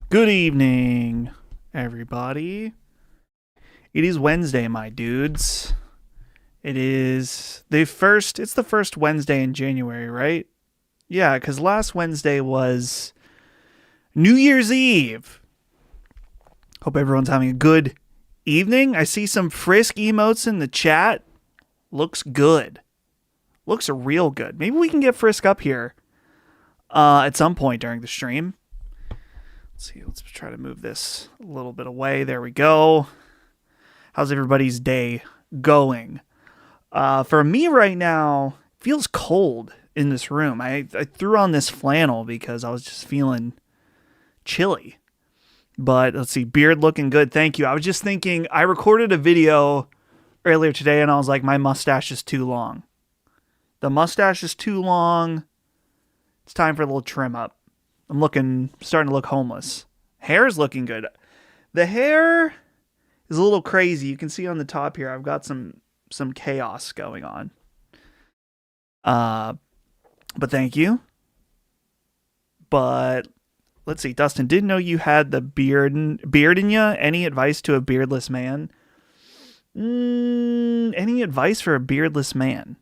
Good evening, everybody. It is Wednesday, my dudes. It's the first Wednesday in January, right? Yeah, because last Wednesday was New Year's Eve. Hope everyone's having a good evening. I see some Frisk emotes in the chat. Looks good. Looks real good. Maybe we can get Frisk up here at some point during the stream. Let's see. Let's try to move this a little bit away. There we go. How's everybody's day going? For me right now, it feels cold in this room. I threw on this flannel because I was just feeling chilly. But let's see. Beard looking good. Thank you. I was just thinking, I recorded a video earlier today and I was like, my mustache is too long. The mustache is too long. It's time for a little trim up. Starting to look homeless. Hair's looking good. The hair is a little crazy. You can see on the top here, I've got some chaos going on. But thank you. But let's see, Dustin, didn't know you had the beard in ya. Any advice to a beardless man? Any advice for a beardless man?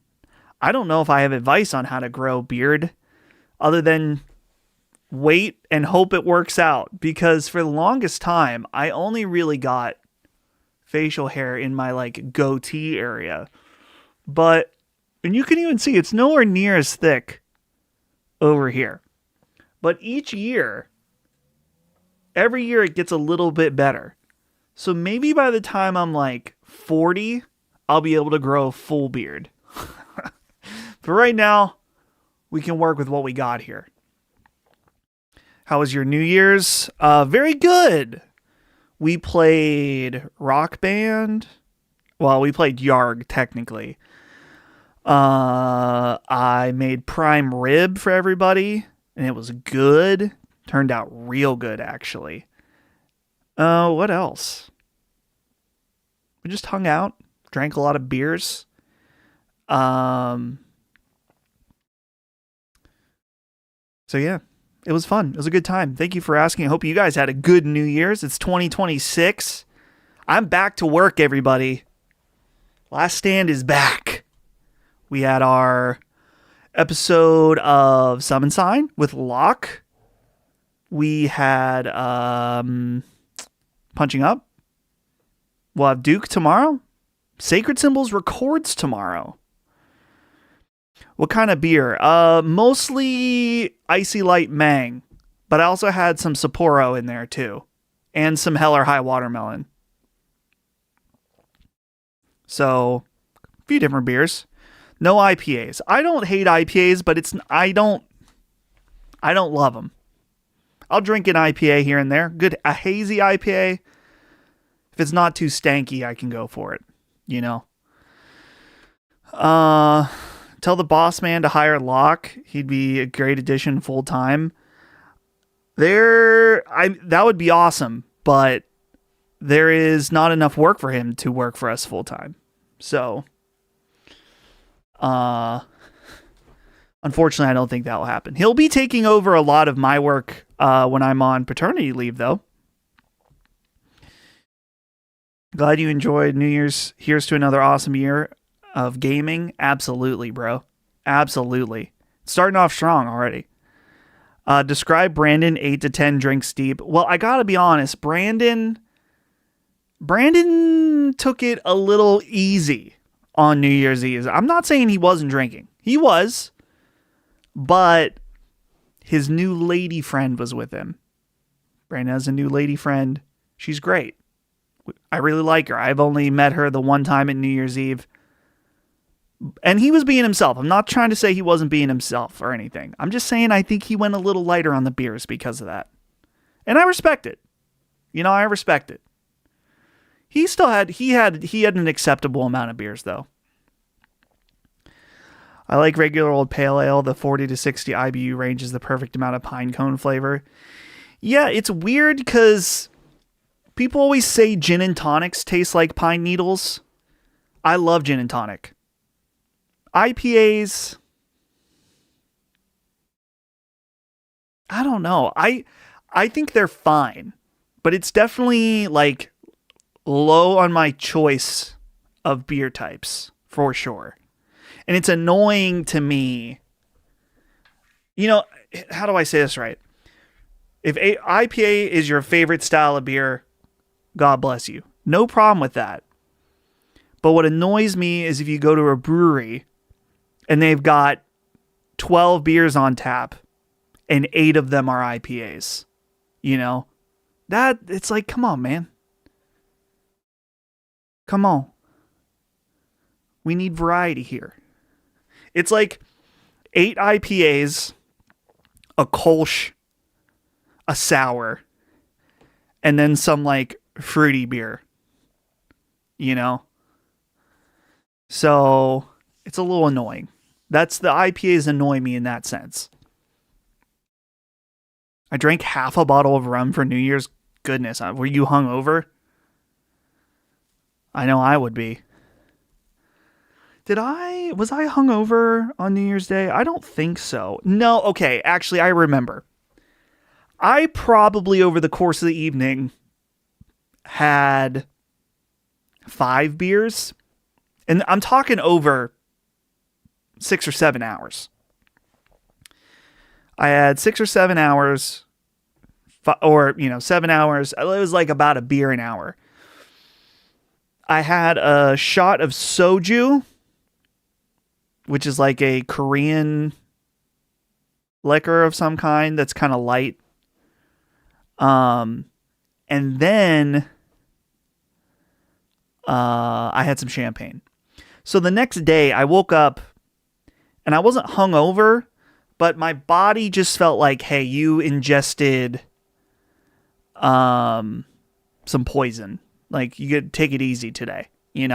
I don't know if I have advice on how to grow beard other than wait and hope it works out, because for the longest time I only really got facial hair in my like goatee area, and you can even see it's nowhere near as thick over here, but every year it gets a little bit better. So maybe by the time I'm like 40 I'll be able to grow a full beard. But right now we can work with what we got here. How was your New Year's? Very good. We played Rock Band. Well, we played Yarg, technically. I made prime rib for everybody, and it was good. Turned out real good, actually. What else? We just hung out, drank a lot of beers. So yeah. It was fun. It was a good time. Thank you for asking. I hope you guys had a good New Year's. It's 2026. I'm back to work, everybody. Last Stand is back. We had our episode of Summon Sign with Locke. We had Punching Up. We'll have Duke tomorrow. Sacred Symbols records tomorrow. What kind of beer? Mostly Icy Light Mang, but I also had some Sapporo in there too, and some Hell or High Watermelon. So, a few different beers. No IPAs. I don't hate IPAs, but I don't love them. I'll drink an IPA here and there. A hazy IPA. If it's not too stanky, I can go for it. You know. Tell the boss man to hire Locke. He'd be a great addition full time. That would be awesome, but there is not enough work for him to work for us full time. So, unfortunately, I don't think that will happen. He'll be taking over a lot of my work when I'm on paternity leave, though. Glad you enjoyed New Year's. Here's to another awesome year of gaming. Absolutely, bro. Absolutely. Starting off strong already. Describe Brandon 8 to 10 drinks deep. Well, I gotta be honest. Brandon took it a little easy on New Year's Eve. I'm not saying he wasn't drinking. He was. But his new lady friend was with him. Brandon has a new lady friend. She's great. I really like her. I've only met her the one time at New Year's Eve. And he was being himself. I'm not trying to say he wasn't being himself or anything. I'm just saying I think he went a little lighter on the beers because of that. And I respect it. I respect it. He had an acceptable amount of beers though. I like regular old pale ale. The 40 to 60 IBU range is the perfect amount of pine cone flavor. Yeah, it's weird because people always say gin and tonics taste like pine needles. I love gin and tonic. IPAs, I don't know. I I think they're fine, but it's definitely like low on my choice of beer types for sure. And it's annoying to me. You know, how do I say this right? If IPA is your favorite style of beer, God bless you. No problem with that. But what annoys me is if you go to a brewery and they've got 12 beers on tap and 8 of them are IPAs. You know? That, it's like, come on, man. Come on. We need variety here. It's like 8 IPAs, a Kolsch, a sour, and then some like fruity beer. You know? So it's a little annoying. That's the IPAs annoy me in that sense. I drank half a bottle of rum for New Year's. Goodness, were you hungover? I know I would be. Was I hungover on New Year's Day? I don't think so. No, okay, actually I remember. I probably over the course of the evening had 5 beers. And I'm talking over 6 or 7 hours. I had 6 or 7 hours, or, 7 hours. It was like about a beer an hour. I had a shot of soju, which is like a Korean liquor of some kind that's kind of light. And then I had some champagne. So the next day I woke up and I wasn't hungover, but my body just felt like, hey, you ingested some poison. Like, you could take it easy today, And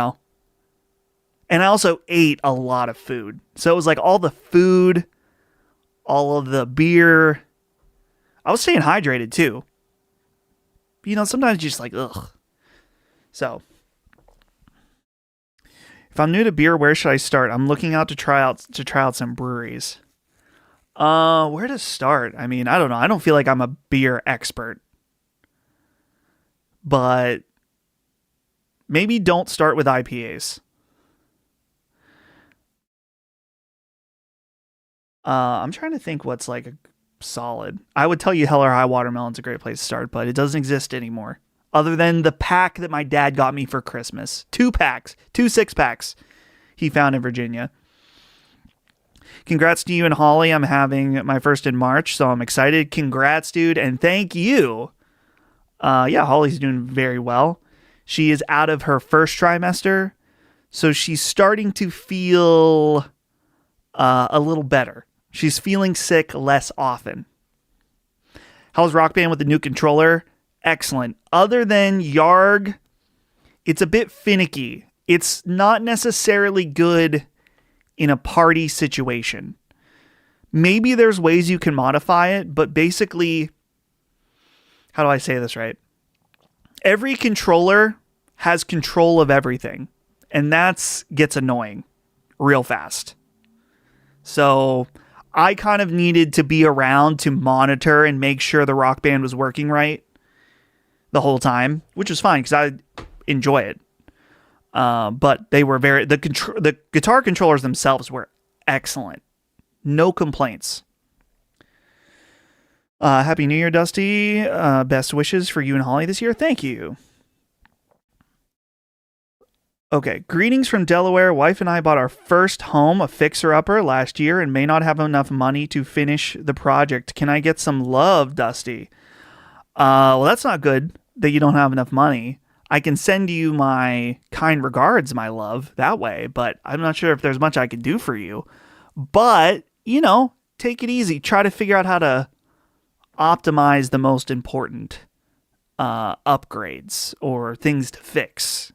I also ate a lot of food. So it was like all the food, all of the beer. I was staying hydrated too. Sometimes you're just like, ugh. So, if I'm new to beer, where should I start? I'm looking out to try out some breweries. Where to start? I mean, I don't know. I don't feel like I'm a beer expert. But maybe don't start with IPAs. I'm trying to think what's like a solid. I would tell you Hell or High Watermelon's a great place to start, but it doesn't exist anymore. Other than the pack that my dad got me for Christmas. 2 packs. 2 6-packs he found in Virginia. Congrats to you and Holly. I'm having my first in March, so I'm excited. Congrats, dude, and thank you. Yeah, Holly's doing very well. She is out of her first trimester, so she's starting to feel a little better. She's feeling sick less often. How's Rock Band with the new controller? Excellent. Other than Yarg, it's a bit finicky. It's not necessarily good in a party situation. Maybe there's ways you can modify it, but basically, how do I say this right? Every controller has control of everything, and that's gets annoying real fast. So I kind of needed to be around to monitor and make sure the Rock Band was working right the whole time, which was fine because I enjoy it. But they were the guitar controllers themselves were excellent. No complaints. Happy New Year, Dusty. Best wishes for you and Holly this year. Thank you. Okay, greetings from Delaware. Wife and I bought our first home, a fixer-upper, last year and may not have enough money to finish the project. Can I get some love, Dusty? Well, that's not good that you don't have enough money. I can send you my kind regards, my love, that way, but I'm not sure if there's much I can do for you. But, take it easy. Try to figure out how to optimize the most important upgrades or things to fix,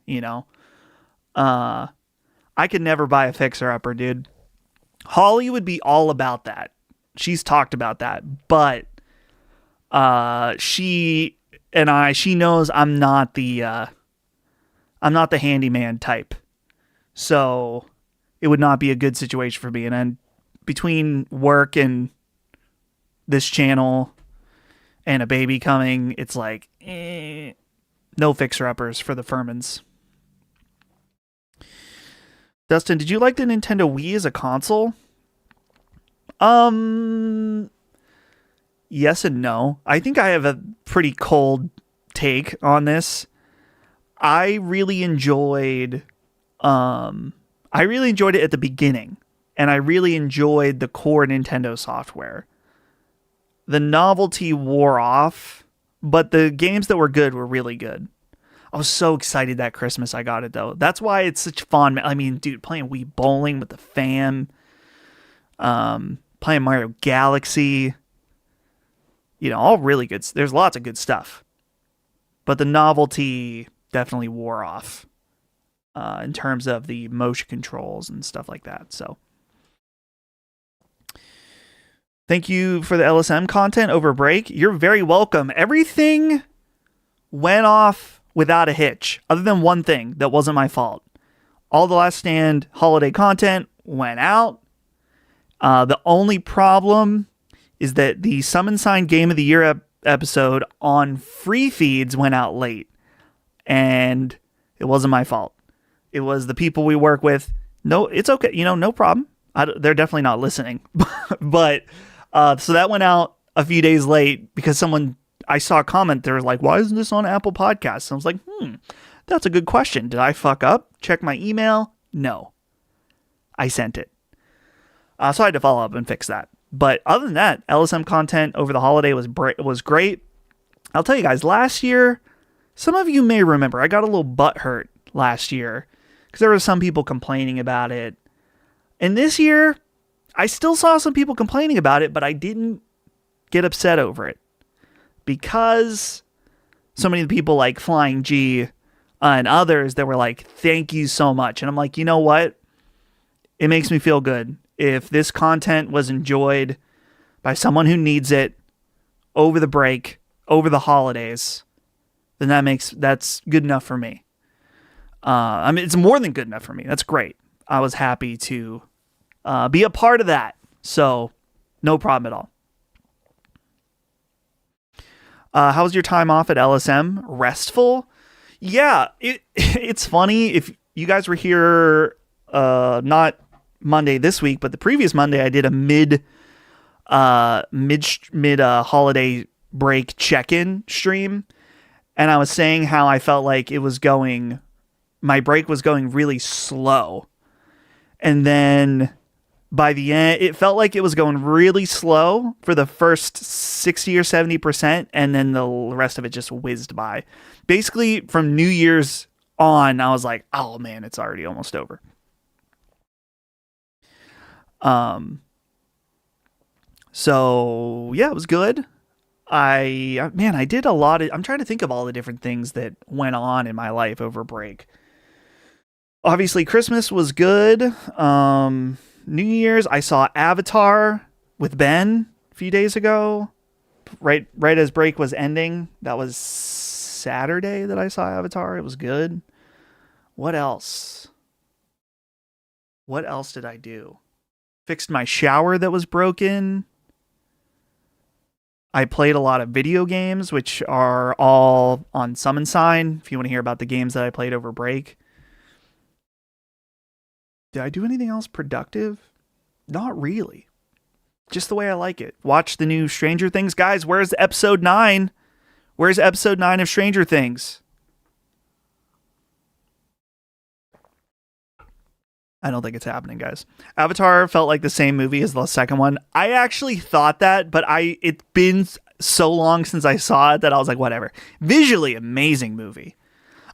I could never buy a fixer-upper, dude. Holly would be all about that. She's talked about that, but she knows I'm not the handyman type. So it would not be a good situation for me. And then between work and this channel and a baby coming, it's like, no fixer-uppers for the Furmans. Dustin, did you like the Nintendo Wii as a console? Yes and no. I think I have a pretty cold take on this. I really enjoyed it at the beginning, and I really enjoyed the core Nintendo software. The novelty wore off, but the games that were good were really good. I was so excited that Christmas I got it, though. That's why it's such fun. I mean, dude, playing Wii Bowling with the fam, playing Mario Galaxy, all really good. There's lots of good stuff, but the novelty definitely wore off in terms of the motion controls and stuff like that. So thank you for the LSM content over break. You're very welcome. Everything went off without a hitch, other than one thing that wasn't my fault. All the Last Stand holiday content went out. The only problem is that the Summon Sign Game of the Year episode on free feeds went out late. And it wasn't my fault. It was the people we work with. No, it's okay. No problem. They're definitely not listening. But so that went out a few days late because I saw a comment. They were like, why isn't this on Apple Podcasts? And I was like, that's a good question. Did I fuck up? Check my email? No. I sent it. So I had to follow up and fix that. But other than that, LSM content over the holiday was great. I'll tell you guys, last year, some of you may remember, I got a little butthurt last year because there were some people complaining about it. And this year, I still saw some people complaining about it, but I didn't get upset over it because so many people like Flying G and others that were like, thank you so much. And I'm like, you know what? It makes me feel good. If this content was enjoyed by someone who needs it over the break, over the holidays, then that's good enough for me. It's more than good enough for me. That's great. I was happy to be a part of that. So no problem at all. How was your time off at LSM? Restful? Yeah, it's funny. If you guys were here, not Monday this week, but the previous Monday, I did a mid holiday break check-in stream, and I was saying how I felt like my break was going really slow, and then by the end, it felt like it was going really slow for the first 60 or 70%, and then the rest of it just whizzed by. Basically, from New Year's on, I was like, oh man, it's already almost over. So yeah, it was good. I did a lot of, I'm trying to think of all the different things that went on in my life over break. Obviously Christmas was good. New Year's, I saw Avatar with Ben a few days ago, right as break was ending. That was Saturday that I saw Avatar. It was good. What else did I do? Fixed my shower that was broken. I played a lot of video games, which are all on Summon Sign, if you want to hear about the games that I played over break. Did I do anything else productive? Not really. Just the way I like it. Watch the new Stranger Things. Guys, where's episode 9? Where's episode 9 of Stranger Things? I don't think it's happening, guys. Avatar felt like the same movie as the second one. I actually thought that, but it's been so long since I saw it that I was like, whatever. Visually, amazing movie.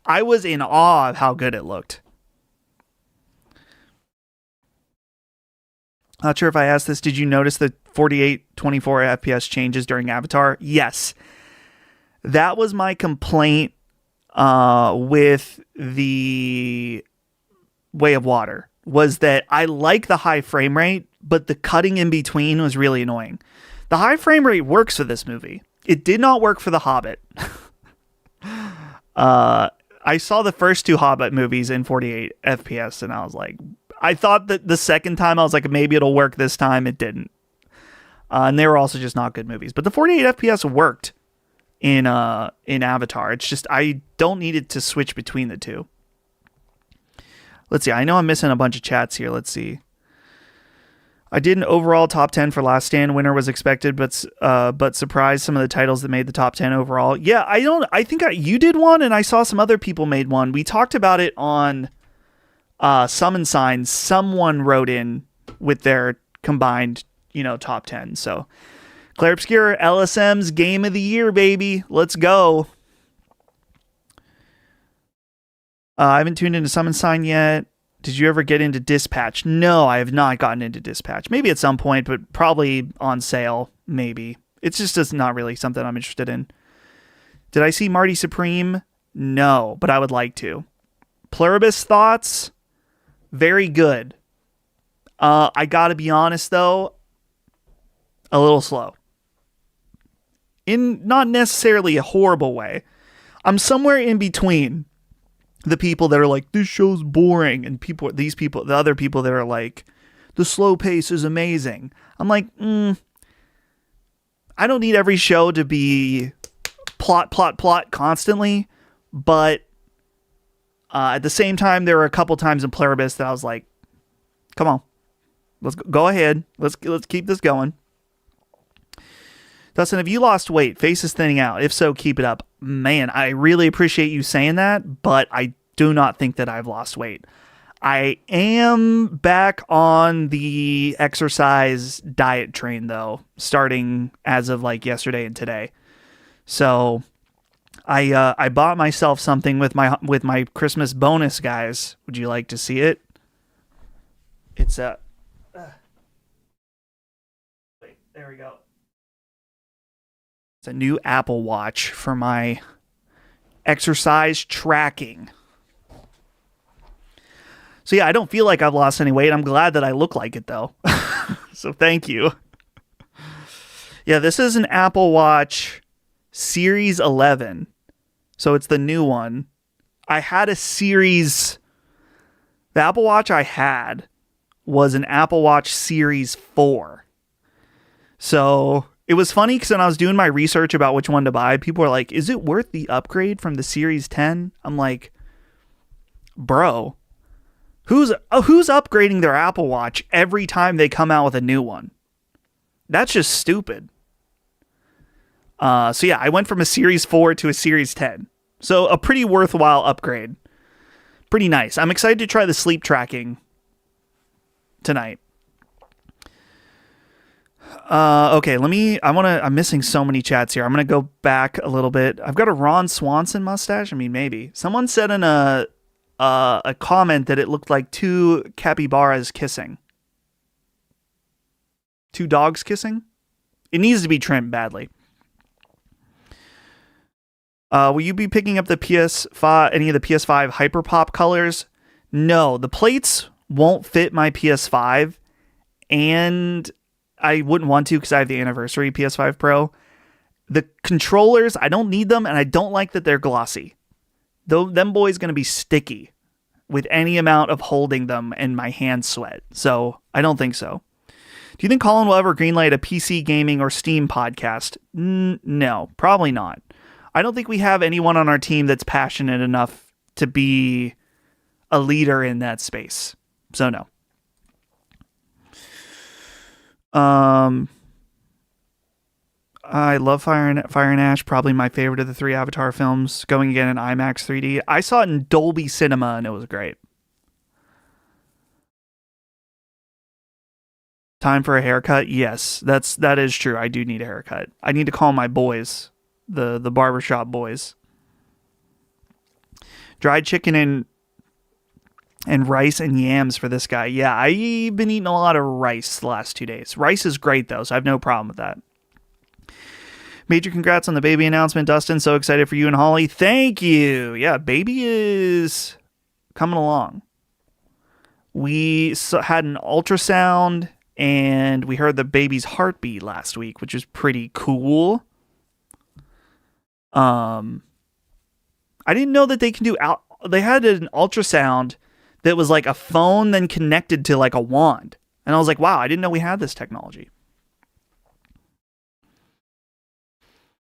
I was in awe of how good it looked. Not sure if I asked this. Did you notice the 48, 24 FPS changes during Avatar? Yes. That was my complaint with the Way of Water, was that I like the high frame rate, but the cutting in between was really annoying. The high frame rate works for this movie. It did not work for The Hobbit. I saw the first two Hobbit movies in 48 FPS, and I was like, I thought that the second time I was like, maybe it'll work this time. It didn't. And they were also just not good movies. But the 48 FPS worked in Avatar. It's just I don't need it to switch between the two. Let's see. I know I'm missing a bunch of chats here. Let's see. I did an overall top 10 for Last Stand. Winner was expected, but surprised some of the titles that made the top 10 overall. Yeah, you did one, and I saw some other people made one. We talked about it on Summon Signs. Someone wrote in with their combined, top 10. So Claire Obscure, LSM's Game of the Year, baby. Let's go. I haven't tuned into Summon Sign yet. Did you ever get into Dispatch? No, I have not gotten into Dispatch. Maybe at some point, but probably on sale, maybe. It's just not really something I'm interested in. Did I see Marty Supreme? No, but I would like to. Pluribus thoughts? Very good. I gotta be honest, though, a little slow. In not necessarily a horrible way. I'm somewhere in between the people that are like, this show's boring, and the other people that are like, the slow pace is amazing. I'm like, I don't need every show to be plot constantly, but at the same time, there were a couple times in Pluribus that I was like, come on, let's go ahead. Let's keep this going. Dustin, have you lost weight? Face is thinning out. If so, keep it up. Man, I really appreciate you saying that, but I do not think that I've lost weight. I am back on the exercise diet train, though, starting as of like yesterday and today. So I bought myself something with my Christmas bonus, guys. Would you like to see it? It's wait, there we go. It's a new Apple Watch for my exercise tracking. So yeah, I don't feel like I've lost any weight. I'm glad that I look like it, though. So thank you. Yeah, this is an Apple Watch Series 11. So it's the new one. I had a Series... The Apple Watch I had was an Apple Watch Series 4. So it was funny because when I was doing my research about which one to buy, people were like, is it worth the upgrade from the Series 10? I'm like, bro, who's upgrading their Apple Watch every time they come out with a new one? That's just stupid. So yeah, I went from a Series 4 to a Series 10. So a pretty worthwhile upgrade. Pretty nice. I'm excited to try the sleep tracking tonight. Okay, I'm missing so many chats here. I'm going to go back a little bit. I've got a Ron Swanson mustache. I mean, maybe. Someone said in a comment that it looked like two capybaras kissing. Two dogs kissing? It needs to be trimmed badly. Will you be picking up the any of the PS5 Hyperpop colors? No, the plates won't fit my PS5, and I wouldn't want to because I have the anniversary PS5 Pro. The controllers, I don't need them, and I don't like that they're glossy. Though them boys going to be sticky with any amount of holding them, and my hands sweat. So I don't think so. Do you think Colin will ever greenlight a PC gaming or Steam podcast? No, probably not. I don't think we have anyone on our team that's passionate enough to be a leader in that space. So no. I love Fire and Ash, probably my favorite of the three Avatar films. Going again in IMAX 3D. I saw it in Dolby Cinema and it was great. Time for a haircut? Yes, that is true. I do need a haircut. I need to call my boys, the barbershop boys. Dried chicken and rice and yams for this guy. Yeah, I've been eating a lot of rice the last 2 days. Rice is great, though, so I have no problem with that. Major congrats on the baby announcement, Dustin. So excited for you and Holly. Thank you. Yeah, baby is coming along. We had an ultrasound, and we heard the baby's heartbeat last week, which is pretty cool. I didn't know that they can do... They had an ultrasound that was like a phone then connected to like a wand. And I was like, wow, I didn't know we had this technology.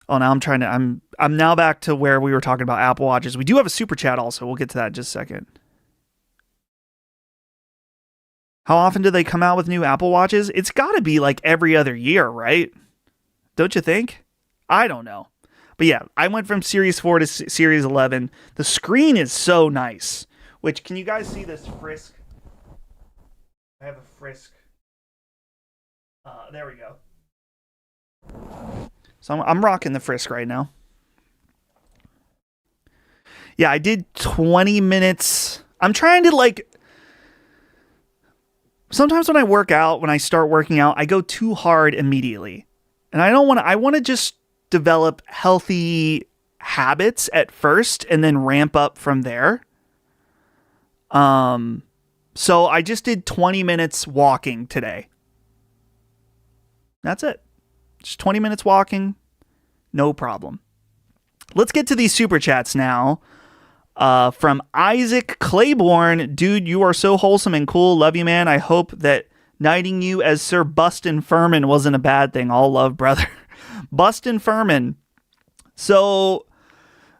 Oh, now I'm now back to where we were talking about Apple Watches. We do have a super chat also. We'll get to that in just a second. How often do they come out with new Apple Watches? It's got to be like every other year, right? Don't you think? I don't know. But yeah, I went from Series 4 to Series 11. The screen is so nice. Which, can you guys see this Frisk? I have a Frisk. There we go. So I'm rocking the Frisk right now. Yeah, I did 20 minutes. I'm trying to like... Sometimes when I work out, when I start working out, I go too hard immediately. And I don't want to... I want to just develop healthy habits at first and then ramp up from there. So I just did 20 minutes walking today. That's it. Just 20 minutes walking. No problem. Let's get to these super chats now. From Isaac Claiborne. Dude, you are so wholesome and cool. Love you, man. I hope that knighting you as Sir Bustin Furman wasn't a bad thing. All love, brother. Bustin Furman. So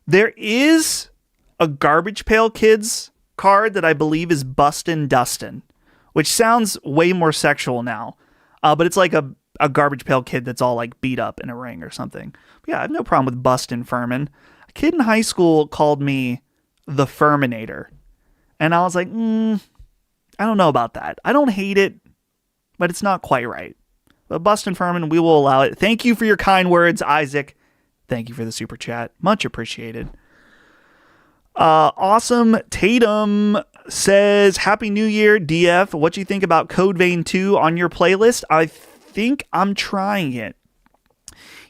there is a Garbage Pail Kids card that I believe is Bustin Dustin, which sounds way more sexual now. But it's like a Garbage Pail Kid that's all like beat up in a ring or something. But yeah, I have no problem with Bustin Furman. A kid in high school called me the Furminator. And I was like, I don't know about that. I don't hate it, but it's not quite right. But Bustin Furman, we will allow it. Thank you for your kind words, Isaac. Thank you for the super chat. Much appreciated. Awesome Tatum says, Happy New Year, DF. What do you think about Code Vein 2 on your playlist? I think I'm trying it.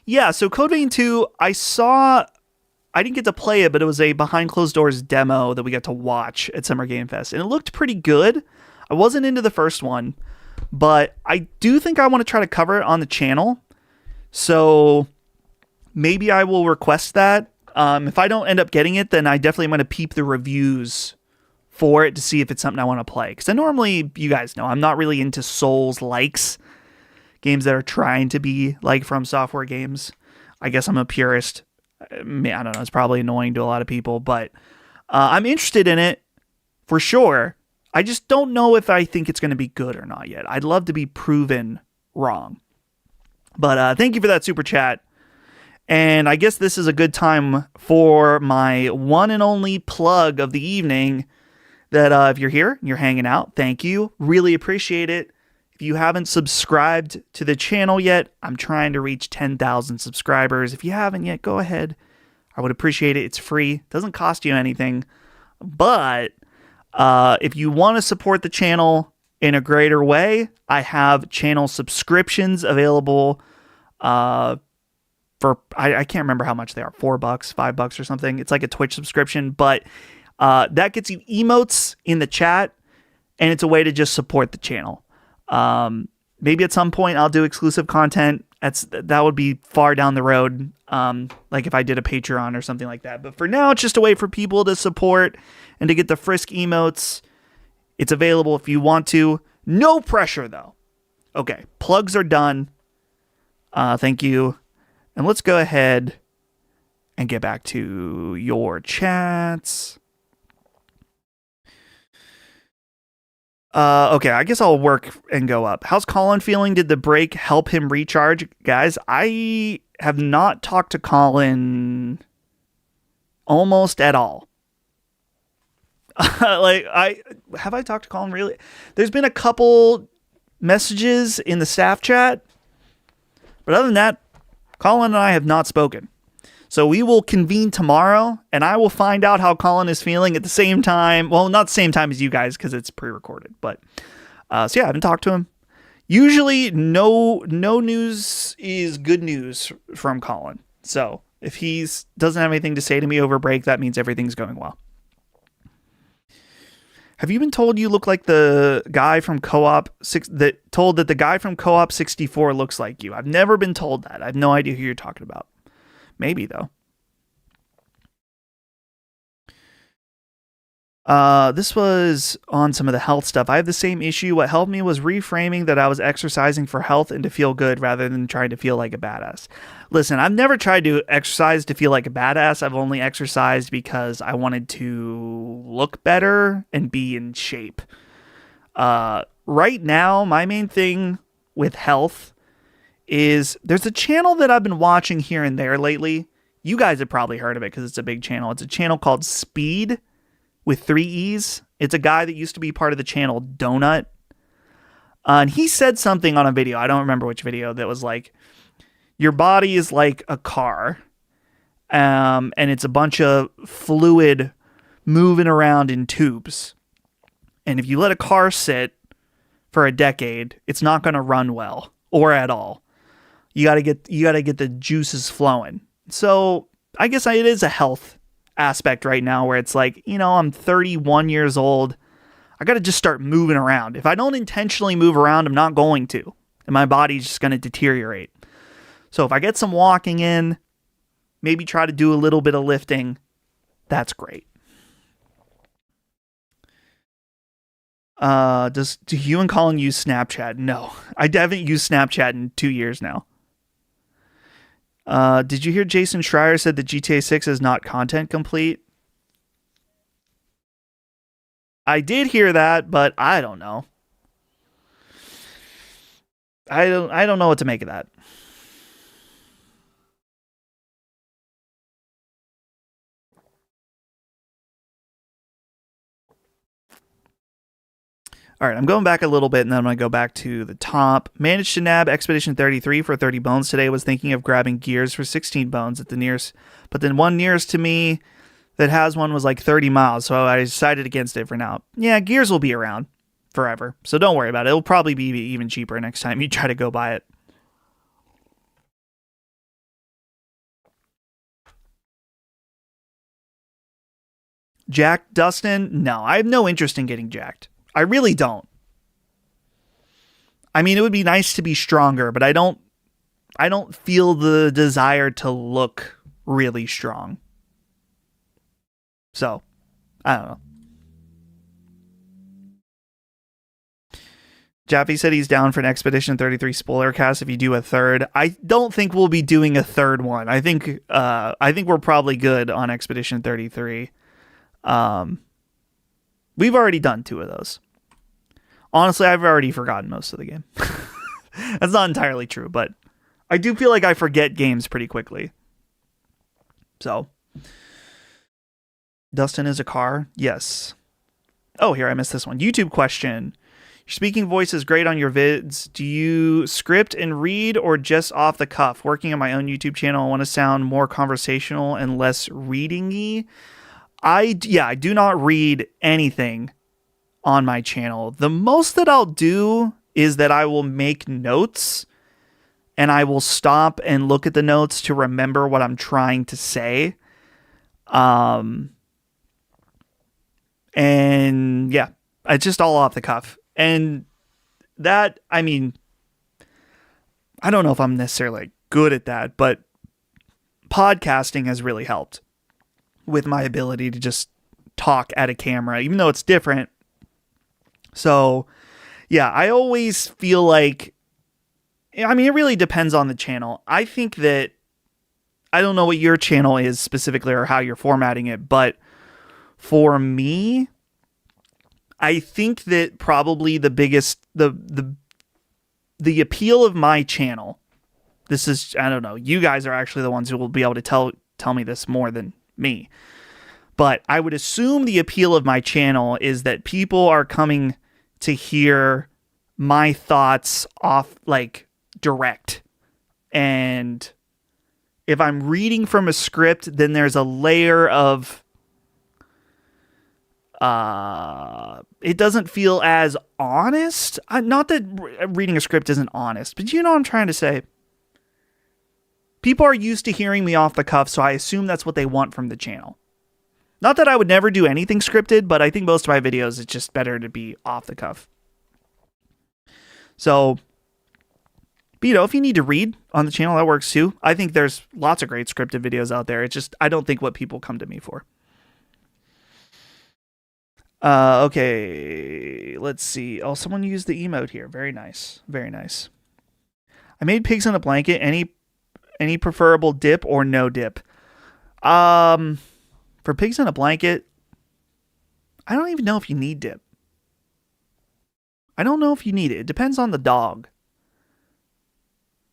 Yeah, so Code Vein 2, I didn't get to play it, but it was a behind closed doors demo that we got to watch at Summer Game Fest, and it looked pretty good. I wasn't into the first one, but I do think I want to try to cover it on the channel. So maybe I will request that. If I don't end up getting it, then I definitely am going to peep the reviews for it to see if it's something I want to play. Because I normally, you guys know, I'm not really into Souls-likes, games that are trying to be like From Software games. I guess I'm a purist. I don't know. It's probably annoying to a lot of people, but I'm interested in it for sure. I just don't know if I think it's going to be good or not yet. I'd love to be proven wrong. But thank you for that super chat. And I guess this is a good time for my one and only plug of the evening that if you're here, you're hanging out, thank you. Really appreciate it. If you haven't subscribed to the channel yet, I'm trying to reach 10,000 subscribers. If you haven't yet, go ahead. I would appreciate it. It's free. It doesn't cost you anything. But if you want to support the channel in a greater way, I have channel subscriptions available for, I can't remember how much they are, $4, $5 or something. It's like a Twitch subscription, but that gets you emotes in the chat, and it's a way to just support the channel. Maybe at some point I'll do exclusive content. That would be far down the road. Like if I did a Patreon or something like that. But for now, it's just a way for people to support and to get the Frisk emotes. It's available if you want to. No pressure though. Okay. Plugs are done. Thank you. And let's go ahead and get back to your chats. Okay, I guess I'll work and go up. How's Colin feeling? Did the break help him recharge? Guys, I have not talked to Colin almost at all. Have I talked to Colin really? There's been a couple messages in the staff chat, but other than that, Colin and I have not spoken. So we will convene tomorrow, and I will find out how Colin is feeling at the same time. Well, not the same time as you guys, because it's pre-recorded. But so yeah, I haven't talked to him. Usually, no news is good news from Colin. So if he doesn't have anything to say to me over break, that means everything's going well. Have you been told you look like the guy from Co-op that the guy from Co-op 64 looks like you? I've never been told that. I have no idea who you're talking about. Maybe though. This was on some of the health stuff. I have the same issue. What helped me was reframing that I was exercising for health and to feel good rather than trying to feel like a badass. Listen, I've never tried to exercise to feel like a badass. I've only exercised because I wanted to look better and be in shape. Right now, my main thing with health is there's a channel that I've been watching here and there lately. You guys have probably heard of it because it's a big channel. It's a channel called Speed with 3 E's. It's a guy that used to be part of the channel Donut. And he said something on a video. I don't remember which video, that was like, your body is like a car. And it's a bunch of fluid moving around in tubes. And if you let a car sit for a decade, it's not going to run well or at all. You got to get the juices flowing. So I guess it is a health aspect right now where it's like, I'm 31 years old. I got to just start moving around. If I don't intentionally move around, I'm not going to. And my body's just going to deteriorate. So if I get some walking in, maybe try to do a little bit of lifting, that's great. Do you and Colin use Snapchat? No, I haven't used Snapchat in 2 years now. Did you hear Jason Schreier said that GTA 6 is not content complete? I did hear that, but I don't know. I don't know what to make of that. All right, I'm going back a little bit, and then I'm going to go back to the top. Managed to nab Expedition 33 for 30 bones today. Was thinking of grabbing Gears for 16 bones at the nearest. But then one nearest to me that has one was like 30 miles, so I decided against it for now. Yeah, Gears will be around forever, so don't worry about it. It'll probably be even cheaper next time you try to go buy it. Jack Dustin? No, I have no interest in getting jacked. I really don't. I mean, it would be nice to be stronger, but I don't feel the desire to look really strong. So, I don't know. Jaffe said he's down for an Expedition 33 spoiler cast if you do a third. I don't think we'll be doing a third one. I think we're probably good on Expedition 33. We've already done 2 of those. Honestly, I've already forgotten most of the game. That's not entirely true, but I do feel like I forget games pretty quickly. So, Dustin is a car? Yes. Oh, here, I missed this one. YouTube question. Your speaking voice is great on your vids. Do you script and read or just off the cuff? Working on my own YouTube channel, I want to sound more conversational and less reading-y. I do not read anything on my channel. The most that I'll do is that I will make notes and I will stop and look at the notes to remember what I'm trying to say. And yeah, it's just all off the cuff. And that, I mean, I don't know if I'm necessarily good at that, but podcasting has really helped with my ability to just talk at a camera, even though it's different. So, yeah, I always feel like, I mean, it really depends on the channel. I think that, I don't know what your channel is specifically or how you're formatting it, but for me, I think that probably the biggest, the appeal of my channel, this is, I don't know, you guys are actually the ones who will be able to tell me this more than me. But I would assume the appeal of my channel is that people are coming to hear my thoughts off, like, direct. And if I'm reading from a script, then there's a layer of, it doesn't feel as honest. Not that reading a script isn't honest, but you know what I'm trying to say. People are used to hearing me off the cuff, so I assume that's what they want from the channel. Not that I would never do anything scripted, but I think most of my videos, it's just better to be off the cuff. So, but, you know, if you need to read on the channel, that works too. I think there's lots of great scripted videos out there. It's just, I don't think what people come to me for. Okay, let's see. Oh, someone used the emote here. Very nice. Very nice. I made pigs in a blanket. Any preferable dip or no dip? Um, for pigs in a blanket, I don't even know if you need dip. I don't know if you need it. It depends on the dog.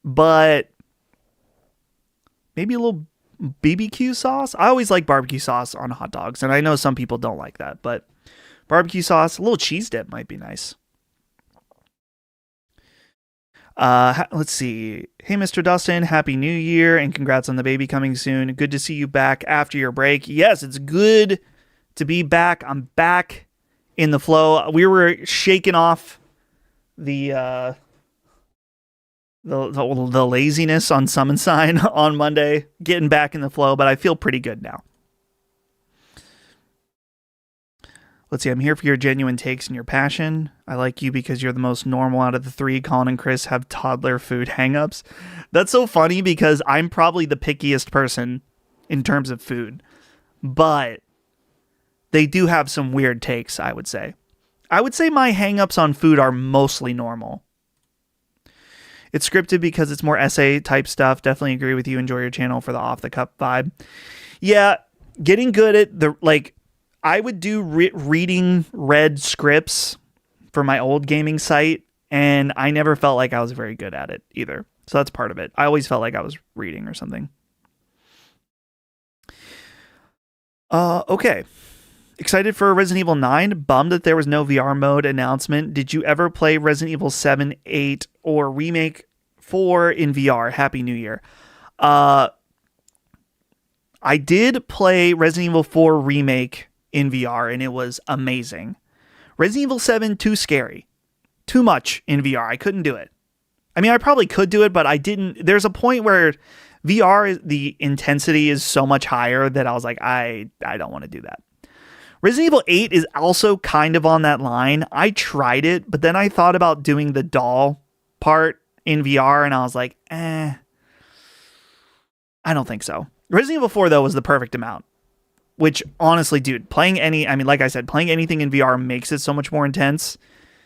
But maybe a little BBQ sauce. I always like barbecue sauce on hot dogs, and I know some people don't like that, but barbecue sauce, a little cheese dip might be nice. Let's see. Hey, Mr. Dustin, Happy New Year and congrats on the baby coming soon. Good to see you back after your break. Yes, it's good to be back. I'm back in the flow. We were shaking off the the laziness on Summon Sign on Monday, getting back in the flow, but I feel pretty good now. Let's see, I'm here for your genuine takes and your passion. I like you because you're the most normal out of the three. Colin and Chris have toddler food hangups. That's so funny because I'm probably the pickiest person in terms of food. But they do have some weird takes, I would say. I would say my hangups on food are mostly normal. It's scripted because it's more essay type stuff. Definitely agree with you. Enjoy your channel for the off the cup vibe. Yeah, getting good at the I would do reading read scripts for my old gaming site, and I never felt like I was very good at it either. So that's part of it. I always felt like I was reading or something. Okay. Excited for Resident Evil 9. Bummed that there was no VR mode announcement. Did you ever play Resident Evil 7, 8, or Remake 4 in VR? Happy New Year. I did play Resident Evil 4 Remake in VR, and it was amazing. Resident Evil 7, too scary. Too much in VR. I couldn't do it. I mean, I probably could do it, but I didn't. There's a point where VR, the intensity is so much higher that I was like, I don't want to do that. Resident Evil 8 is also kind of on that line. I tried it, but then I thought about doing the doll part in VR, and I was like, I don't think so. Resident Evil 4, though, was the perfect amount. Which, honestly, dude, like I said, playing anything in VR makes it so much more intense.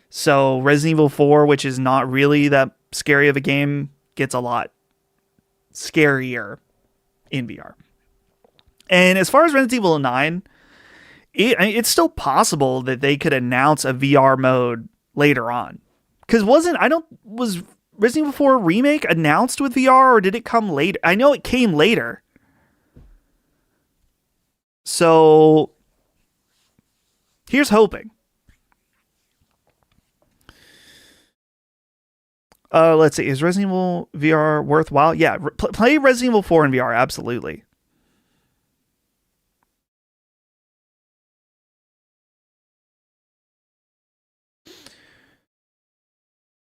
So Resident Evil 4, which is not really that scary of a game, gets a lot scarier in VR. And as far as Resident Evil 9, it's still possible that they could announce a VR mode later on. Because was Resident Evil 4 Remake announced with VR, or did it come later? I know it came later. So, here's hoping. Let's see. Is Resident Evil VR worthwhile? Yeah, play Resident Evil 4 in VR, absolutely.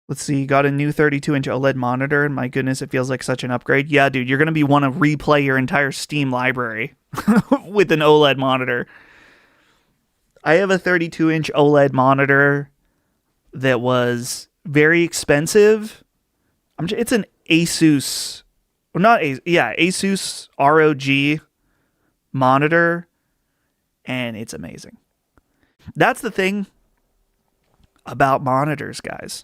Let's see, got a new 32-inch OLED monitor, and my goodness, it feels like such an upgrade. Yeah, dude, you're going to want to replay your entire Steam library with an OLED monitor. I have a 32-inch OLED monitor that was very expensive. It's an Asus, Asus ROG monitor, and it's amazing. That's the thing about monitors, guys.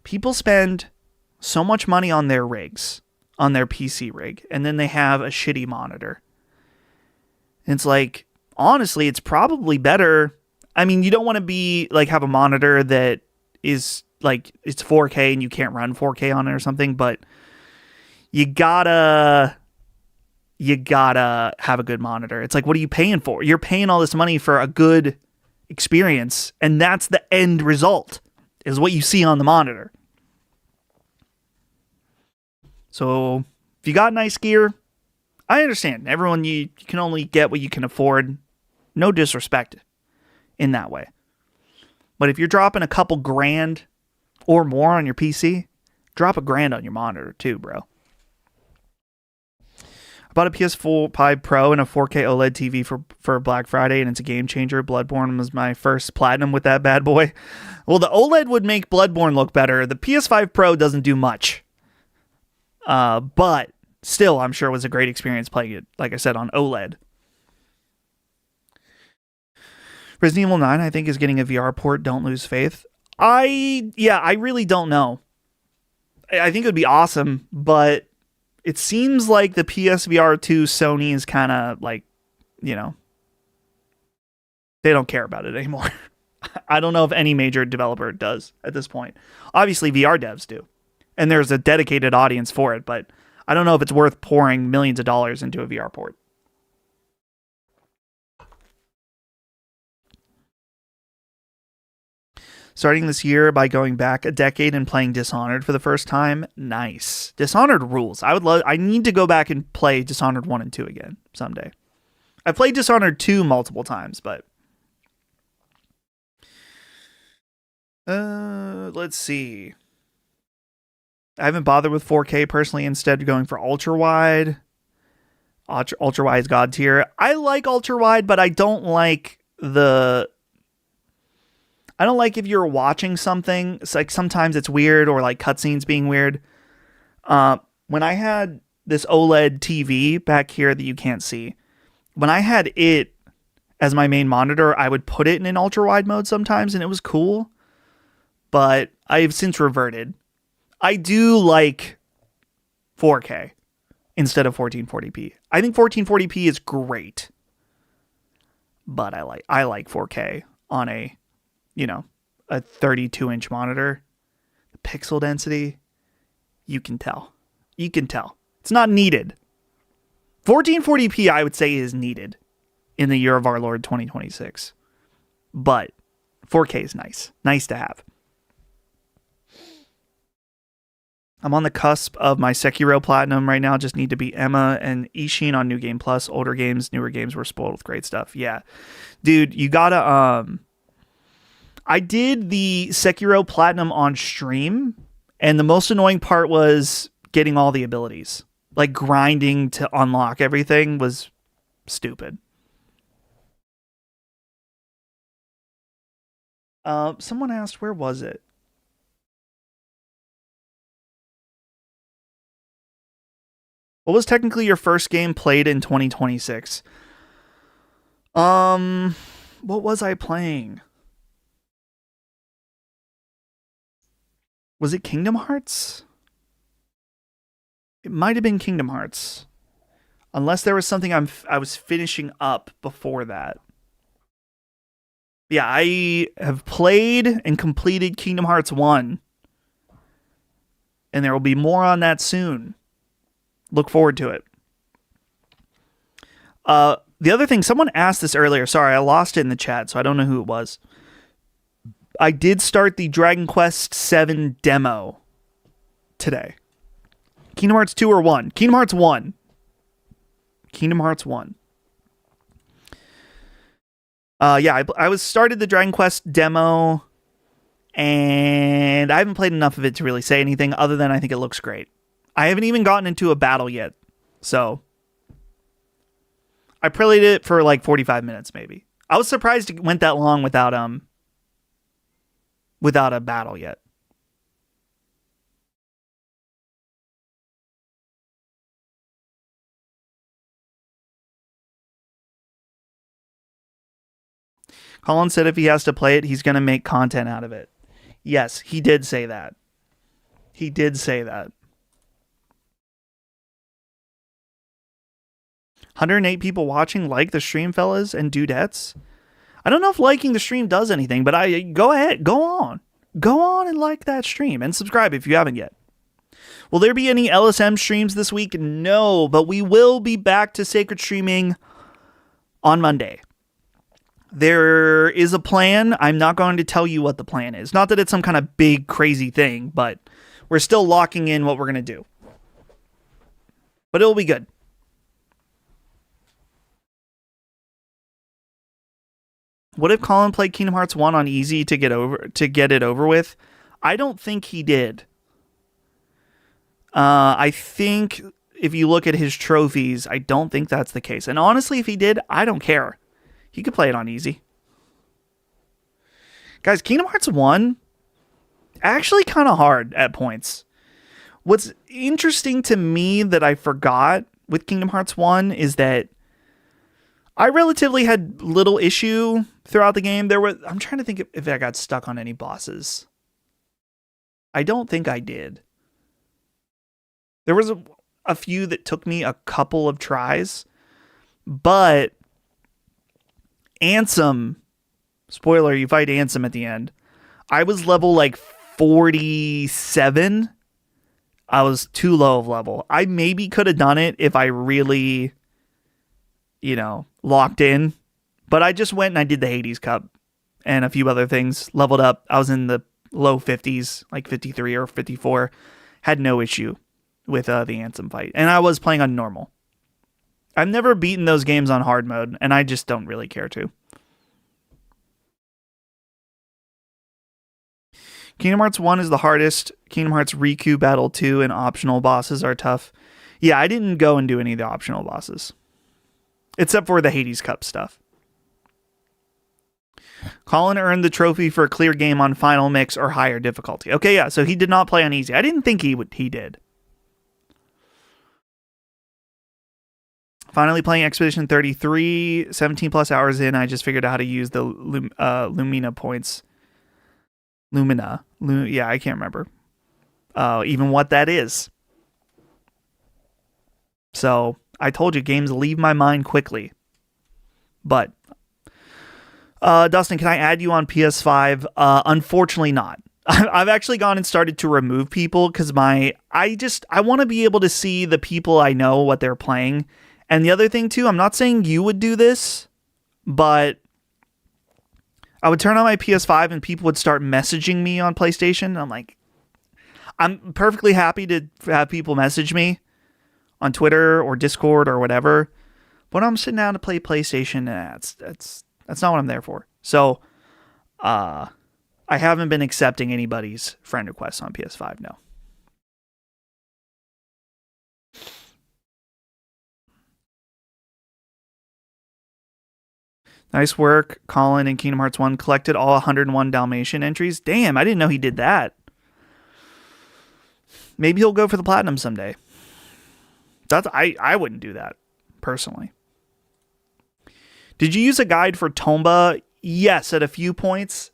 People spend so much money on their rigs, on their PC rig, and then they have a shitty monitor. And it's like, honestly, it's probably better. I mean, you don't want to have a monitor that is like, it's 4K and you can't run 4K on it or something, but you gotta have a good monitor. It's like, what are you paying for? You're paying all this money for a good experience, and that's the end result, is what you see on the monitor. So if you got nice gear, I understand. Everyone, you can only get what you can afford. No disrespect in that way. But if you're dropping a couple grand or more on your PC, drop $1,000 on your monitor too, bro. I bought a PS5 Pro and a 4K OLED TV for Black Friday, and it's a game changer. Bloodborne was my first platinum with that bad boy. Well, the OLED would make Bloodborne look better. The PS5 Pro doesn't do much. But still, I'm sure it was a great experience playing it, like I said, on OLED. Resident Evil 9, I think, is getting a VR port. Don't lose faith. I really don't know. I think it would be awesome, but it seems like the PSVR 2 Sony is kind of like, they don't care about it anymore. I don't know if any major developer does at this point. Obviously, VR devs do, and there's a dedicated audience for it, but I don't know if it's worth pouring millions of dollars into a VR port. Starting this year by going back a decade and playing Dishonored for the first time. Nice. Dishonored rules. I need to go back and play Dishonored 1 and 2 again someday. I played Dishonored 2 multiple times, but let's see. I haven't bothered with 4K personally, instead going for ultra wide. Ultra wide is god tier. I like ultra wide, but I don't like if you're watching something, it's like sometimes it's weird, or like cutscenes being weird. When I had this OLED TV back here that you can't see, when I had it as my main monitor, I would put it in an ultra wide mode sometimes, and it was cool. But I've since reverted. I do like 4K instead of 1440p. I think 1440p is great, but I like 4K on a 32-inch monitor. The pixel density, you can tell. It's not needed. 1440p, I would say, is needed in the year of our Lord 2026. But 4K is nice. Nice to have. I'm on the cusp of my Sekiro Platinum right now. Just need to beat Emma and Ishin on New Game Plus. Older games, newer games were spoiled with great stuff. Yeah. Dude, you gotta... I did the Sekiro Platinum on stream, and the most annoying part was getting all the abilities. Like, grinding to unlock everything was stupid. Someone asked, where was it? What was technically your first game played in 2026? What was I playing? Was it Kingdom Hearts? It might have been Kingdom Hearts. Unless there was something I was finishing up before that. Yeah, I have played and completed Kingdom Hearts 1. And there will be more on that soon. Look forward to it. The other thing, someone asked this earlier. Sorry, I lost it in the chat, so I don't know who it was. I did start the Dragon Quest VII demo today. Kingdom Hearts 2 or 1? Kingdom Hearts 1. Kingdom Hearts 1. I started the Dragon Quest demo, and I haven't played enough of it to really say anything other than I think it looks great. I haven't even gotten into a battle yet, so I played it for like 45 minutes maybe. I was surprised it went that long without a battle yet. Colin said if he has to play it, he's going to make content out of it. Yes, he did say that. He did say that. 108 people watching. Like the stream, fellas and dudettes. I don't know if liking the stream does anything, but go ahead. Go on and like that stream and subscribe if you haven't yet. Will there be any LSM streams this week? No, but we will be back to Sacred streaming on Monday. There is a plan. I'm not going to tell you what the plan is. Not that it's some kind of big, crazy thing, but we're still locking in what we're going to do. But it'll be good. What if Colin played Kingdom Hearts 1 on easy to get it over with? I don't think he did. I think if you look at his trophies, I don't think that's the case. And honestly, if he did, I don't care. He could play it on easy. Guys, Kingdom Hearts 1, actually kind of hard at points. What's interesting to me that I forgot with Kingdom Hearts 1 is that I relatively had little issue throughout the game. I'm trying to think if I got stuck on any bosses. I don't think I did. There was a few that took me a couple of tries, but Ansem, spoiler, you fight Ansem at the end. I was level like 47. I was too low of level. I maybe could have done it if I really, locked in. But I just went and I did the Hades Cup and a few other things. Leveled up. I was in the low 50s, like 53 or 54. Had no issue with the Ansem fight. And I was playing on normal. I've never beaten those games on hard mode, and I just don't really care to. Kingdom Hearts 1 is the hardest. Kingdom Hearts Riku Battle 2 and optional bosses are tough. Yeah, I didn't go and do any of the optional bosses. Except for the Hades Cup stuff. Colin earned the trophy for a clear game on Final Mix or higher difficulty. Okay, yeah, so he did not play on easy. I didn't think he did. Finally playing Expedition 33, 17 plus hours in, I just figured out how to use the Lumina points. Yeah, I can't remember even what that is. So I told you, games leave my mind quickly. But Dustin, can I add you on PS5? Unfortunately not. I've actually gone and started to remove people because I want to be able to see the people I know, what they're playing. And the other thing too, I'm not saying you would do this, but I would turn on my PS5 and people would start messaging me on PlayStation. I'm like, I'm perfectly happy to have people message me on Twitter or Discord or whatever. But I'm sitting down to play PlayStation, that's not what I'm there for. So, I haven't been accepting anybody's friend requests on PS5, no. Nice work, Colin in Kingdom Hearts 1. Collected all 101 Dalmatian entries. Damn, I didn't know he did that. Maybe he'll go for the platinum someday. I wouldn't do that, personally. Did you use a guide for Tomba? Yes, at a few points.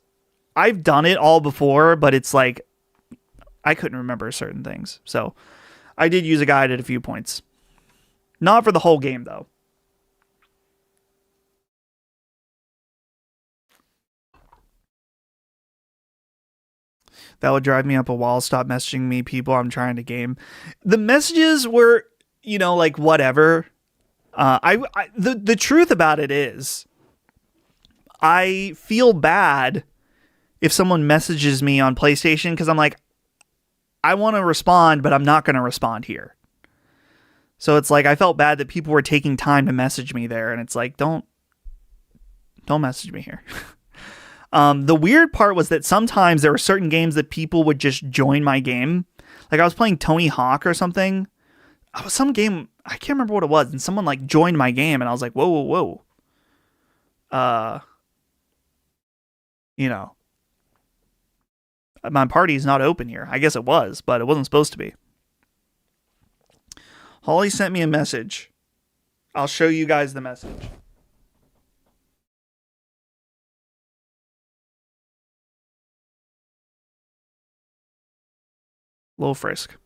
I've done it all before, but it's like I couldn't remember certain things. So I did use a guide at a few points. Not for the whole game, though. That would drive me up a wall. Stop messaging me, people. I'm trying to game. The messages were, like whatever. The truth about it is, I feel bad if someone messages me on PlayStation because I'm like, I want to respond, but I'm not going to respond here. So it's like I felt bad that people were taking time to message me there, and it's like, don't message me here. The weird part was that sometimes there were certain games that people would just join my game. Like I was playing Tony Hawk or something. Some game, I can't remember what it was, and someone like joined my game, and I was like, whoa. My party's not open here. I guess it was, but it wasn't supposed to be. Holly sent me a message. I'll show you guys the message. Low Frisk.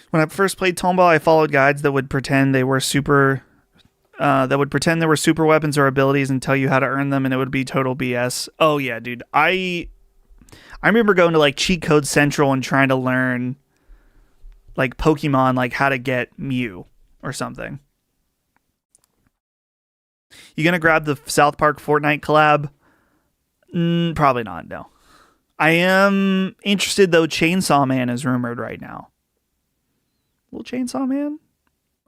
When I first played Tomba, I followed guides that would pretend they were super weapons or abilities and tell you how to earn them, and it would be total BS. Oh yeah, dude. I remember going to like Cheat Code Central and trying to learn like Pokemon, like how to get Mew or something. You gonna grab the South Park Fortnite collab? Probably not, no. I am interested though. Chainsaw Man is rumored right now. Little Chainsaw Man?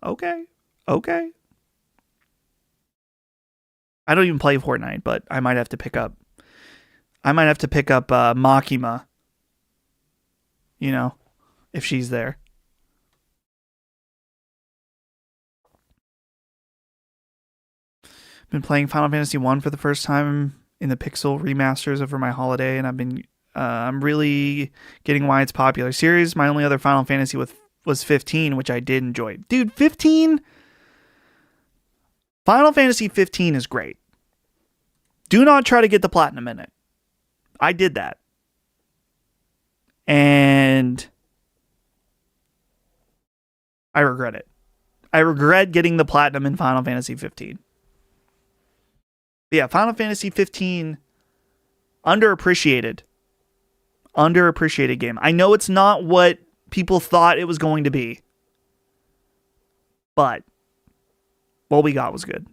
Okay. I don't even play Fortnite, but I might have to pick up Makima. If she's there. Been playing Final Fantasy 1 for the first time in the Pixel remasters over my holiday, and I'm really getting why it's popular series. My only other Final Fantasy was 15, which I did enjoy. Dude, 15? Final Fantasy 15 is great. Do not try to get the platinum in it. I did that. And I regret it. I regret getting the platinum in Final Fantasy 15. But yeah, Final Fantasy 15, underappreciated. Underappreciated game. I know it's not what people thought it was going to be. But what we got was good.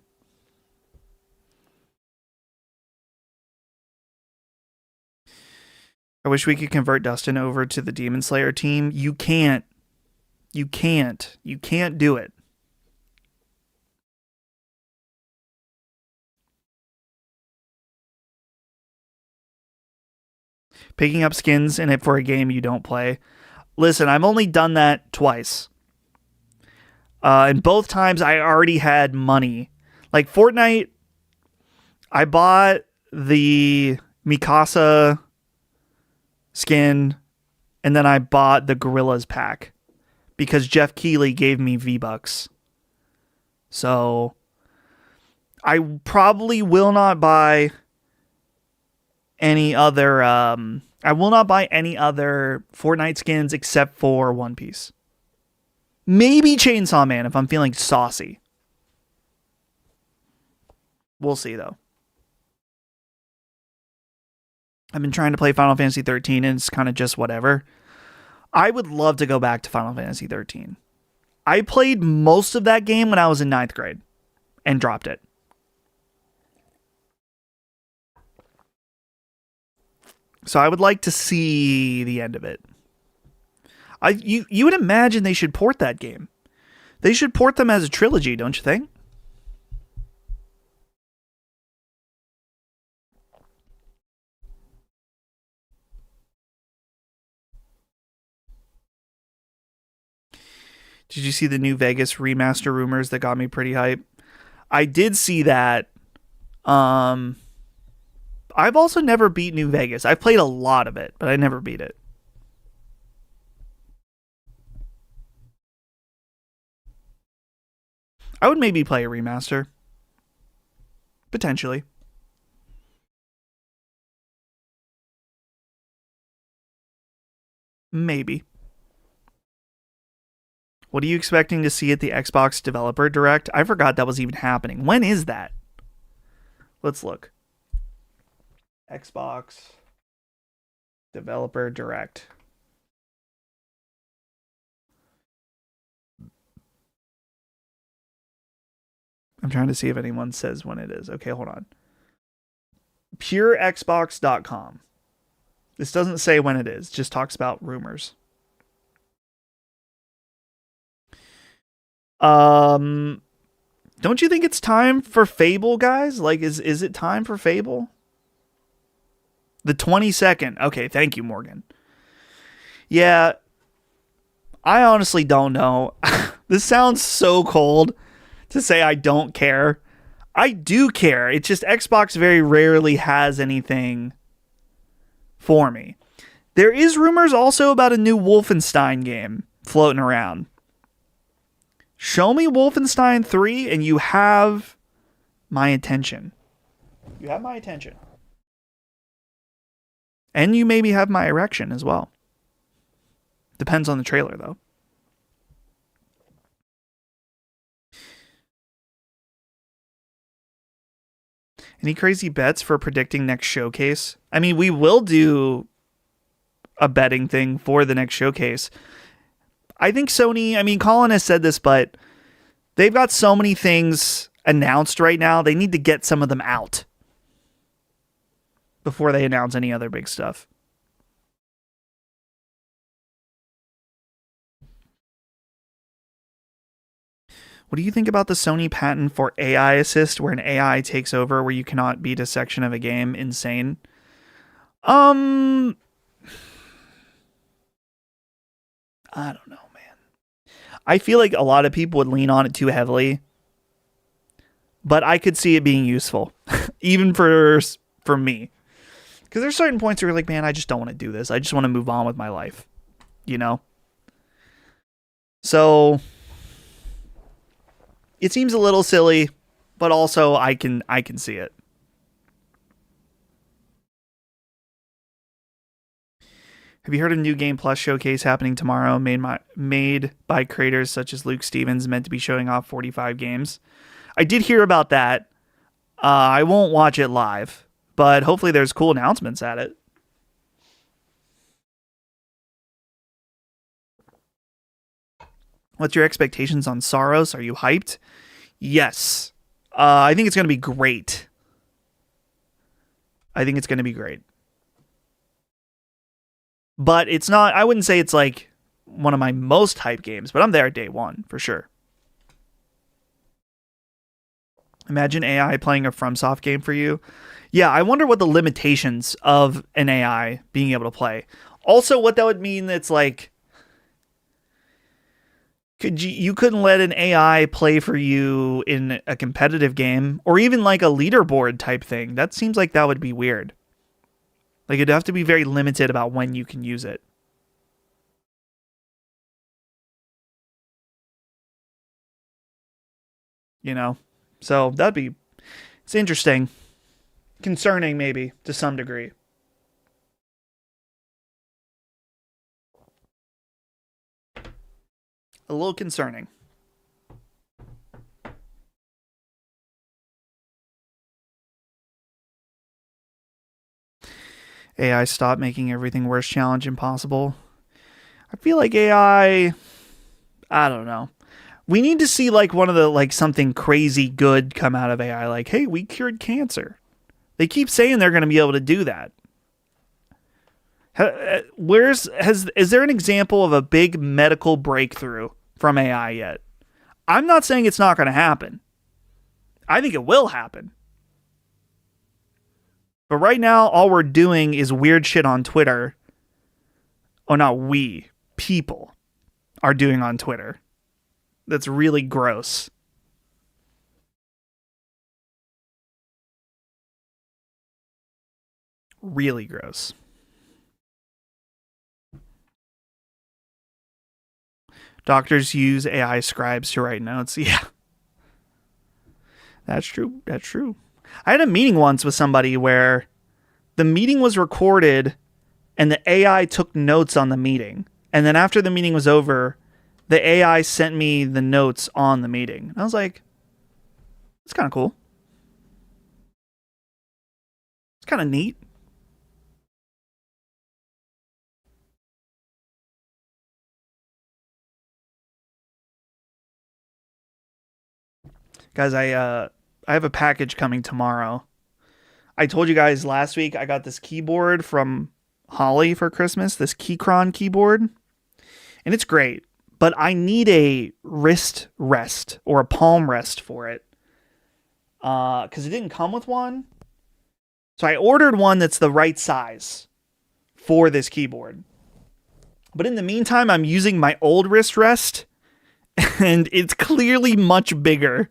I wish we could convert Dustin over to the Demon Slayer team. You can't. You can't. You can't do it. Picking up skins in it for a game you don't play. Listen, I've only done that twice. And both times I already had money. Like Fortnite, I bought the Mikasa skin, and then I bought the Gorillas pack because Jeff Keighley gave me V-Bucks. So I probably will not buy any other I will not buy any other Fortnite skins except for One Piece. Maybe Chainsaw Man if I'm feeling saucy. We'll see though. I've been trying to play Final Fantasy 13 and it's kind of just whatever. I would love to go back to Final Fantasy 13. I played most of that game when I was in 9th grade and dropped it. So I would like to see the end of it. You would imagine they should port that game. They should port them as a trilogy, don't you think? Did you see the New Vegas remaster rumors that got me pretty hype? I did see that. I've also never beat New Vegas. I've played a lot of it, but I never beat it. I would maybe play a remaster. Potentially. Maybe. What are you expecting to see at the Xbox Developer Direct? I forgot that was even happening. When is that? Let's look. Xbox Developer Direct. I'm trying to see if anyone says when it is. Okay, hold on. PureXbox.com. This doesn't say when it is, just talks about rumors. Don't you think it's time for Fable, guys? Like, is it time for Fable? The 22nd. Okay, thank you, Morgan. Yeah, I honestly don't know. This sounds so cold to say I don't care. I do care. It's just Xbox very rarely has anything for me. There is rumors also about a new Wolfenstein game floating around. Show me Wolfenstein 3 and you have my attention. You have my attention. And you maybe have my erection as well. Depends on the trailer, though. Any crazy bets for predicting next showcase? I mean, we will do a betting thing for the next showcase. I think Sony, I mean, Colin has said this, but they've got so many things announced right now. They need to get some of them out before they announce any other big stuff. What do you think about the Sony patent for AI assist, where an AI takes over where you cannot beat a section of a game? Insane. I don't know, man. I feel like a lot of people would lean on it too heavily, but I could see it being useful, even for me. Because there's certain points where you're like, man, I just don't want to do this. I just want to move on with my life, you know? So it seems a little silly, but also I can see it. Have you heard of New Game Plus showcase happening tomorrow, made by creators such as Luke Stevens, meant to be showing off 45 games? I did hear about that. I won't watch it live, but hopefully there's cool announcements at it. What's your expectations on Saros? Are you hyped? Yes. I think it's going to be great. But it's not, I wouldn't say it's like one of my most hype games, but I'm there day one for sure. Imagine AI playing a FromSoft game for you. Yeah, I wonder what the limitations of an AI being able to play. Also, what that would mean, it's like, you couldn't let an AI play for you in a competitive game or even like a leaderboard type thing. That seems like that would be weird. Like, it'd have to be very limited about when you can use it. You know? So it's interesting. Concerning, maybe, to some degree. A little concerning. AI stop making everything worse challenge impossible. I feel like AI, I don't know. We need to see like one of the like something crazy good come out of AI. Like, hey, we cured cancer. They keep saying they're going to be able to do that. Is there an example of a big medical breakthrough from AI yet? I'm not saying it's not going to happen. I think it will happen. But right now, all we're doing is weird shit on Twitter. Oh, not we. People are doing on Twitter. That's really gross. Really gross. Doctors use AI scribes to write notes. Yeah. That's true. I had a meeting once with somebody where the meeting was recorded and the AI took notes on the meeting. And then after the meeting was over, the AI sent me the notes on the meeting. I was like, it's kind of cool. It's kind of neat. Guys, I have a package coming tomorrow. I told you guys last week I got this keyboard from Holly for Christmas, this Keychron keyboard. And it's great, but I need a wrist rest or a palm rest for it. Because it didn't come with one. So I ordered one that's the right size for this keyboard. But in the meantime, I'm using my old wrist rest, and it's clearly much bigger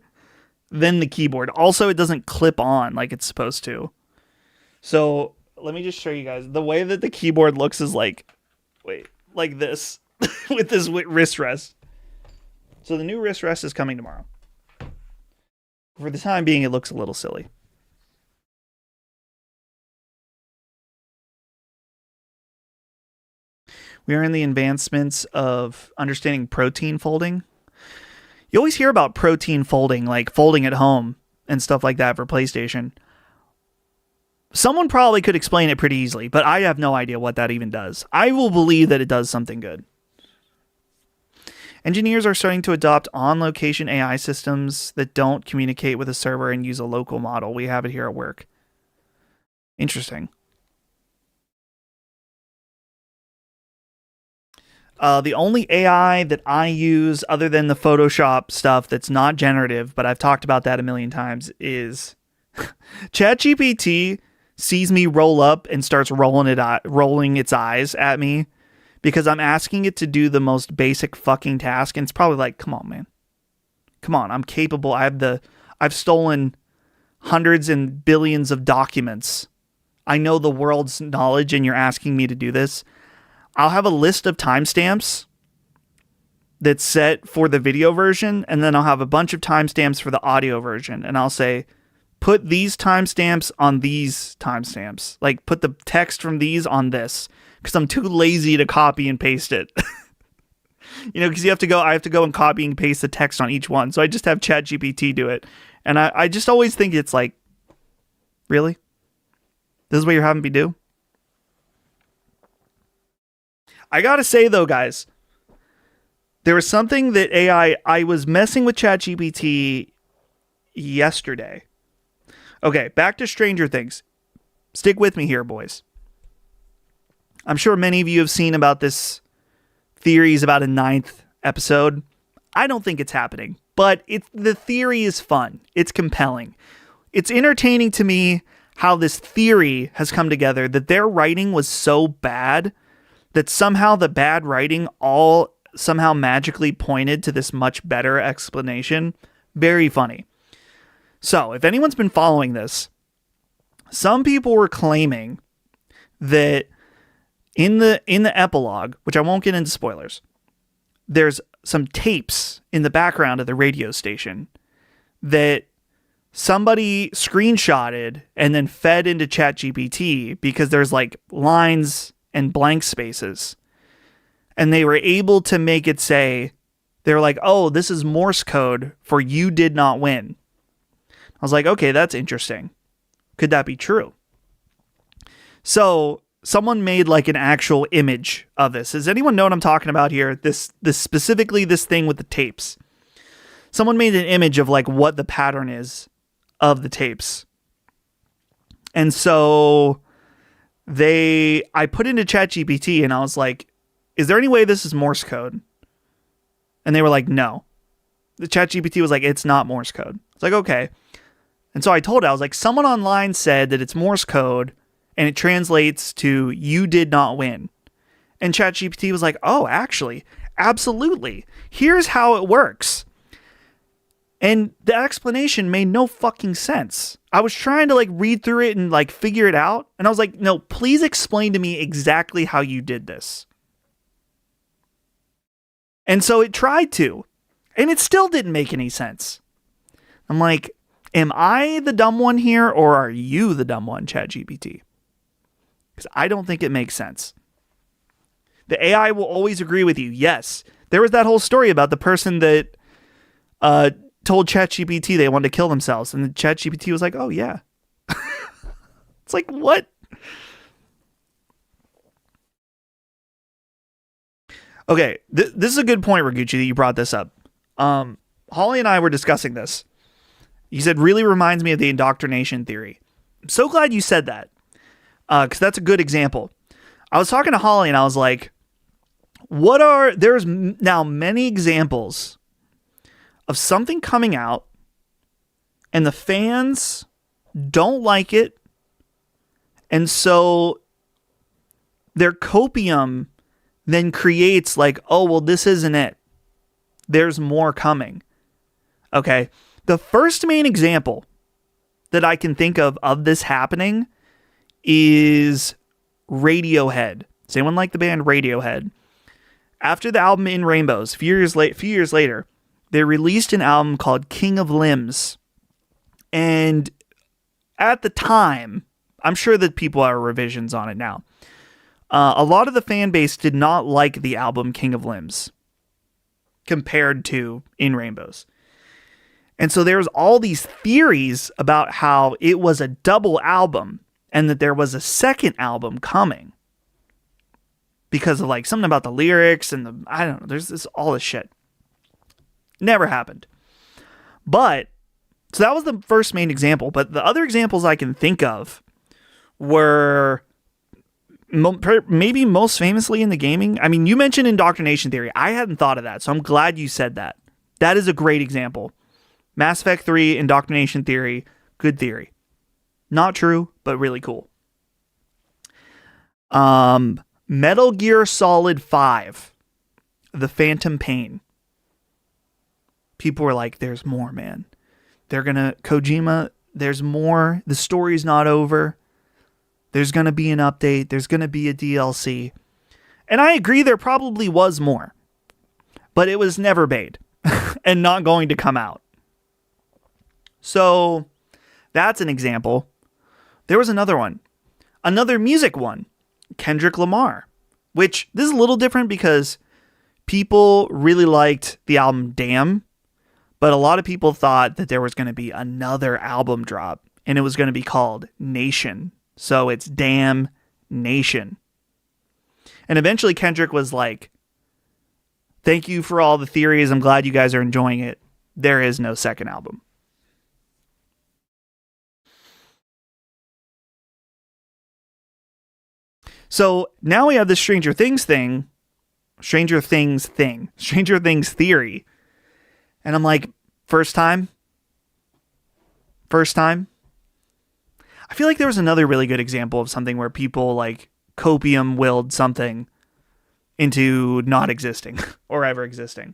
than the keyboard. Also, it doesn't clip on like it's supposed to. So let me just show you guys. The way that the keyboard looks is like this with this wrist rest. So the new wrist rest is coming tomorrow. For the time being, it looks a little silly. We are in the advancements of understanding protein folding. You always hear about protein folding, like folding at home and stuff like that for PlayStation. Someone probably could explain it pretty easily, but I have no idea what that even does. I will believe that it does something good. Engineers are starting to adopt on-location AI systems that don't communicate with a server and use a local model. We have it here at work. Interesting. The only AI that I use other than the Photoshop stuff that's not generative, but I've talked about that a million times, is ChatGPT sees me roll up and starts rolling its eyes at me because I'm asking it to do the most basic fucking task, and it's probably like, come on, man. Come on, I'm capable. I've stolen hundreds and billions of documents. I know the world's knowledge, and you're asking me to do this. I'll have a list of timestamps that's set for the video version, and then I'll have a bunch of timestamps for the audio version, and I'll say, put these timestamps on these timestamps. Like, put the text from these on this, because I'm too lazy to copy and paste it. Because I have to go and copy and paste the text on each one. So I just have ChatGPT do it. And I just always think it's like, really? This is what you're having me do? I gotta say though, guys, there was something that I was messing with ChatGPT yesterday. Okay, back to Stranger Things. Stick with me here, boys. I'm sure many of you have seen about this theories about a 9th episode. I don't think it's happening, but the theory is fun. It's compelling. It's entertaining to me how this theory has come together, that their writing was so bad that somehow the bad writing all somehow magically pointed to this much better explanation. Very funny. So, if anyone's been following this, some people were claiming that in the epilogue, which I won't get into spoilers, there's some tapes in the background of the radio station that somebody screenshotted and then fed into ChatGPT because there's like lines and blank spaces. And they were able to make it say, they were like, oh, this is Morse code for "you did not win." I was like, okay, that's interesting. Could that be true? So someone made like an actual image of this. Does anyone know what I'm talking about here? This specifically this thing with the tapes. Someone made an image of like what the pattern is of the tapes. And so I put into ChatGPT and I was like, is there any way this is Morse code? And they were like, no. The ChatGPT was like, it's not Morse code. It's like, okay. And so I told it, I was like, someone online said that it's Morse code and it translates to "you did not win." And ChatGPT was like, oh, actually, absolutely. Here's how it works. And the explanation made no fucking sense. I was trying to like read through it and like figure it out. And I was like, no, please explain to me exactly how you did this. And so it tried to, and it still didn't make any sense. I'm like, am I the dumb one here, or are you the dumb one, ChatGPT? Because I don't think it makes sense. The AI will always agree with you. Yes, there was that whole story about the person that told ChatGPT they wanted to kill themselves, and the ChatGPT was like, oh yeah. It's like, what? Okay, this is a good point, Raguchi, that you brought this up. Holly and I were discussing this. You said, really reminds me of the indoctrination theory. I'm so glad you said that, because that's a good example. I was talking to Holly and I was like, there's now many examples of something coming out and the fans don't like it. And so their copium then creates like, oh, well, this isn't it. There's more coming. Okay. The first main example that I can think of this happening is Radiohead. Does anyone like the band Radiohead? After the album In Rainbows, a few years later, they released an album called King of Limbs. And at the time, I'm sure that people have revisions on it now. A lot of the fan base did not like the album King of Limbs compared to In Rainbows. And so there's all these theories about how it was a double album and that there was a second album coming because of like something about the lyrics and I don't know, there's all this shit. Never happened. But so that was the first main example, but the other examples I can think of were maybe most famously in the gaming. I mean, you mentioned indoctrination theory. I hadn't thought of that, so I'm glad you said that. That is a great example. Mass Effect 3, indoctrination theory, good theory. Not true, but really cool. Metal Gear Solid 5, The Phantom Pain. People were like, there's more, man. Kojima, there's more. The story's not over. There's going to be an update. There's going to be a DLC. And I agree there probably was more. but it was never made and not going to come out. So that's an example. There was another one, another music one, Kendrick Lamar, which this is a little different because people really liked the album Damn, but a lot of people thought that there was going to be another album drop and it was going to be called Nation. So it's Damn Nation. And eventually Kendrick was like, thank you for all the theories. I'm glad you guys are enjoying it. There is no second album. So now we have this Stranger Things theory. And I'm like, first time? I feel like there was another really good example of something where people like copium willed something into not existing or ever existing.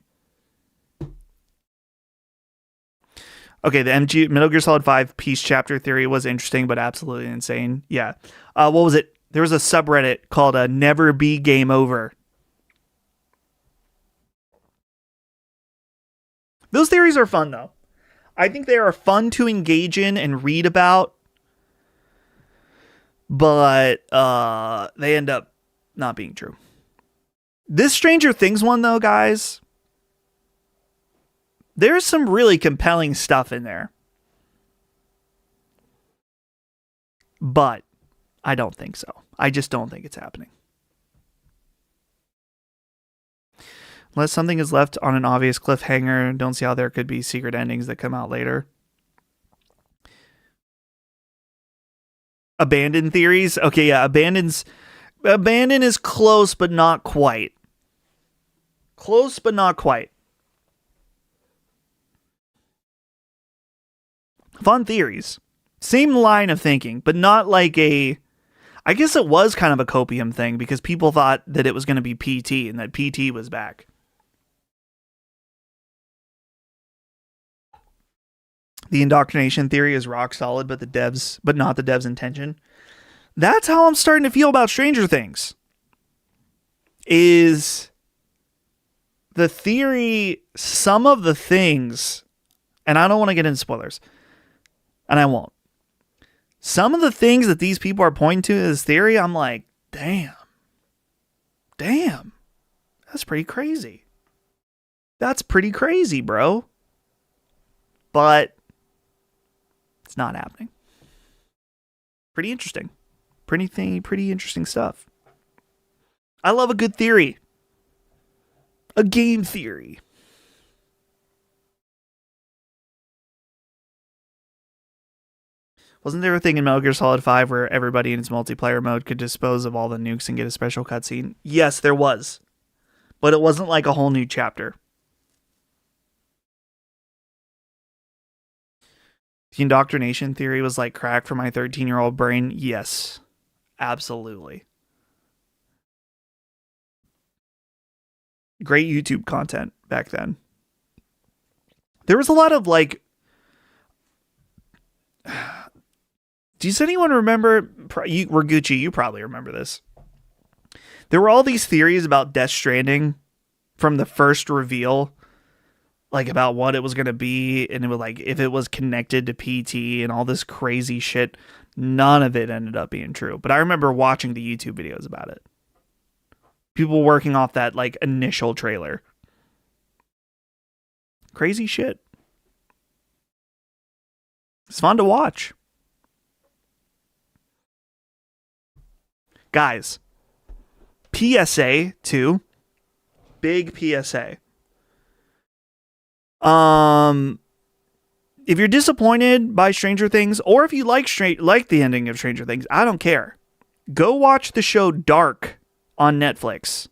Okay, the Metal Gear Solid 5 Peace Chapter theory was interesting, but absolutely insane. Yeah. What was it? There was a subreddit called Never Be Game Over. Those theories are fun, though. I think they are fun to engage in and read about, but they end up not being true. This Stranger Things one, though, guys, there's some really compelling stuff in there. But I don't think so. I just don't think it's happening. Unless something is left on an obvious cliffhanger, don't see how there could be secret endings that come out later. Abandon theories? Okay, yeah, Abandon is close, but not quite. Close, but not quite. Fun theories. Same line of thinking, but not like a... I guess it was kind of a copium thing because people thought that it was going to be PT and that PT was back. The indoctrination theory is rock solid, but not the devs' intention. That's how I'm starting to feel about Stranger Things. Is the theory, some of the things, and I don't want to get into spoilers, and I won't. Some of the things that these people are pointing to as theory, I'm like, damn, that's pretty crazy. That's pretty crazy, bro. But it's not happening. Pretty interesting. Pretty interesting stuff. I love a good theory. A game theory. Wasn't there a thing in Metal Gear Solid 5 where everybody in its multiplayer mode could dispose of all the nukes and get a special cutscene? Yes, there was. But it wasn't like a whole new chapter. The indoctrination theory was like crack for my 13-year-old brain. Yes, absolutely. Great YouTube content back then. There was a lot of like... Does anyone remember? Raguchi, you probably remember this. There were all these theories about Death Stranding from the first reveal, like about what it was going to be, and it was like if it was connected to PT and all this crazy shit. None of it ended up being true. But I remember watching the YouTube videos about it. People working off that like initial trailer. Crazy shit. It's fun to watch. Guys, PSA too. Big PSA. If you're disappointed by Stranger Things, or if you like the ending of Stranger Things, I don't care. Go watch the show Dark on Netflix.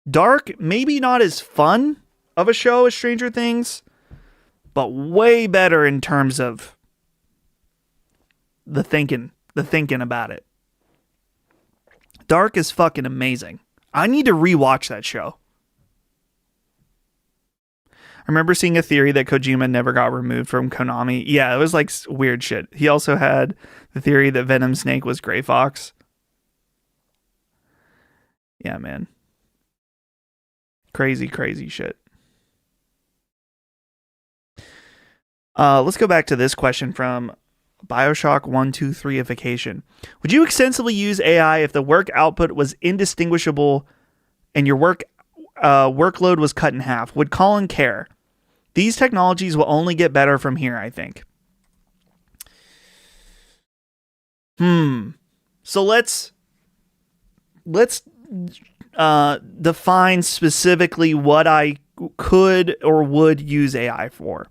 Dark, maybe not as fun of a show as Stranger Things, but way better in terms of the thinking about it. Dark is fucking amazing. I need to rewatch that show. I remember seeing a theory that Kojima never got removed from Konami. Yeah, it was like weird shit. He also had the theory that Venom Snake was Gray Fox. Yeah, man. Crazy, crazy shit. Let's go back to this question from Bioshock 123ification. Would you extensively use AI if the work output was indistinguishable and your workload was cut in half? Would Colin care? These technologies will only get better from here, I think. So let's define specifically what I could or would use AI for.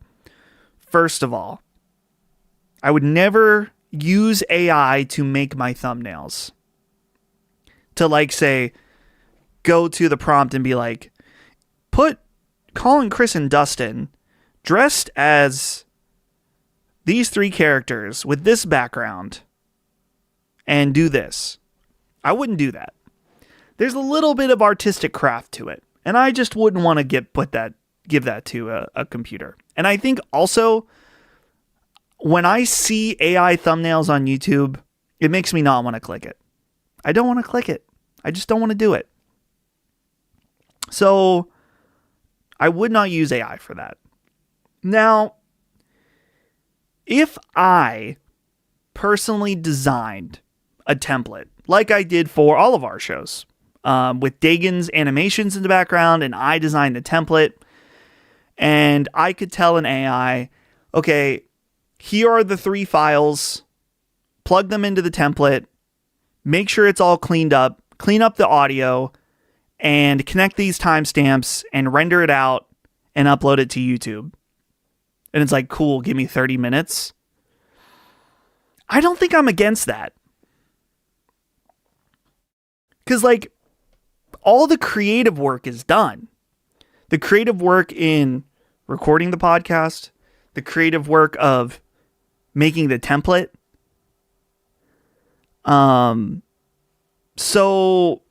First of all, I would never use AI to make my thumbnails. To like say, go to the prompt and be like, put Colin, Chris, and Dustin dressed as these three characters with this background and do this. I wouldn't do that. There's a little bit of artistic craft to it, and I just wouldn't want to give that to a computer. And I think also when I see AI thumbnails on YouTube, it makes me not want to click it. I don't want to click it. I just don't want to do it. So I would not use AI for that. Now, if I personally designed a template like I did for all of our shows, with Dagon's animations in the background, and I designed the template, and I could tell an AI, okay, here are the 3 files, plug them into the template, make sure it's all cleaned up, clean up the audio, and connect these timestamps and render it out and upload it to YouTube. And it's like, cool, give me 30 minutes. I don't think I'm against that. Because, like, all the creative work is done. The creative work in recording the podcast, the creative work of making the template. So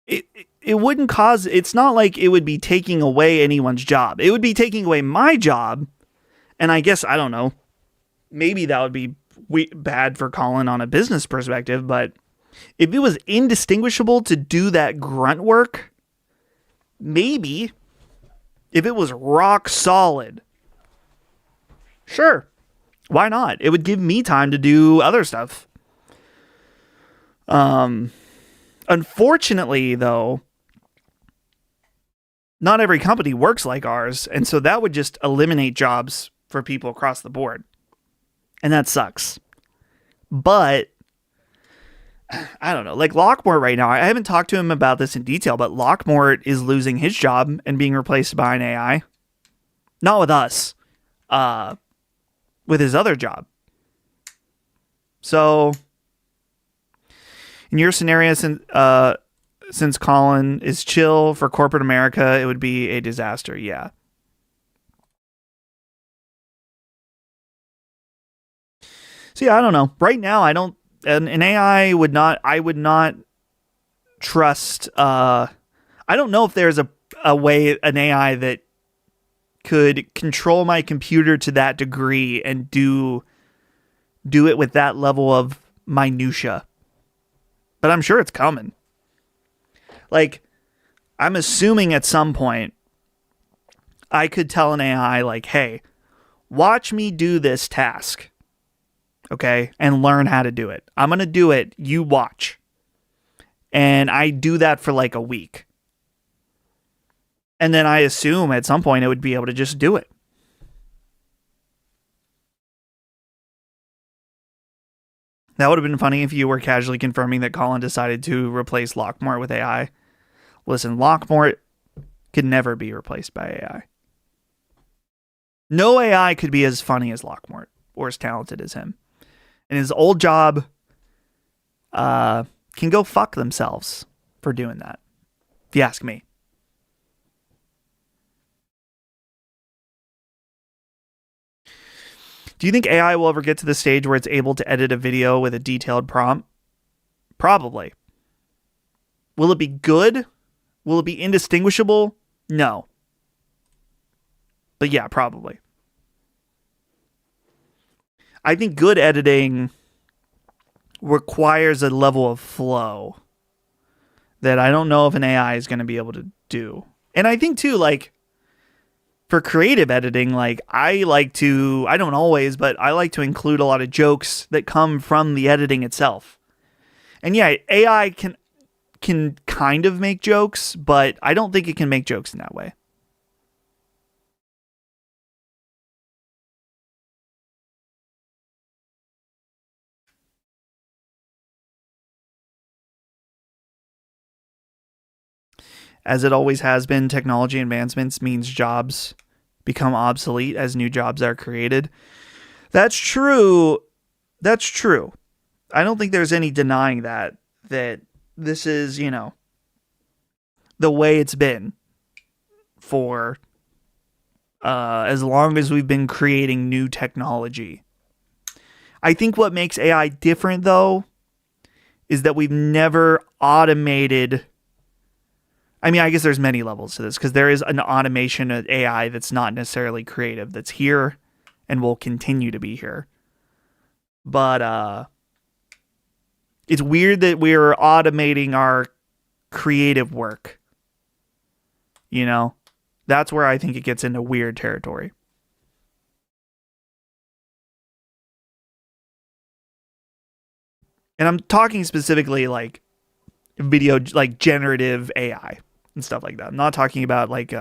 it wouldn't cause, it's not like it would be taking away anyone's job. It would be taking away my job. And I guess, I don't know, maybe that would be bad for Colin on a business perspective, but if it was indistinguishable to do that grunt work, maybe. If it was rock solid, sure, why not? It would give me time to do other stuff. Unfortunately, though, not every company works like ours, and so that would just eliminate jobs for people across the board. And that sucks. But I don't know, like Lockmort right now, I haven't talked to him about this in detail, but Lockmort is losing his job and being replaced by an AI. Not with us, with his other job. So, in your scenario, since Colin is chill for corporate America, it would be a disaster, yeah. So yeah, I don't know. Right now, an AI would not, I would not trust, I don't know if there's a way, an AI that could control my computer to that degree and do it with that level of minutia. But I'm sure it's coming. Like, I'm assuming at some point I could tell an AI like, hey, watch me do this task. Okay, and learn how to do it. I'm going to do it. You watch. And I do that for like a week. And then I assume at some point it would be able to just do it. That would have been funny if you were casually confirming that Colin decided to replace Lockmort with AI. Listen, Lockmort could never be replaced by AI. No AI could be as funny as Lockmort or as talented as him. And his old job can go fuck themselves for doing that, if you ask me. Do you think AI will ever get to the stage where it's able to edit a video with a detailed prompt? Probably. Will it be good? Will it be indistinguishable? No. But yeah, probably. I think good editing requires a level of flow that I don't know if an AI is going to be able to do. And I think too, like, for creative editing, like, I don't always, but I like to include a lot of jokes that come from the editing itself. And yeah, AI can kind of make jokes, but I don't think it can make jokes in that way. As it always has been, technology advancements means jobs become obsolete as new jobs are created. That's true. That's true. I don't think there's any denying that this is, the way it's been for as long as we've been creating new technology. I think what makes AI different, though, is that we've never automated. I mean, I guess there's many levels to this because there is an automation of AI that's not necessarily creative, that's here and will continue to be here. But it's weird that we're automating our creative work. That's where I think it gets into weird territory. And I'm talking specifically like video, like generative AI and stuff like that. I'm not talking about like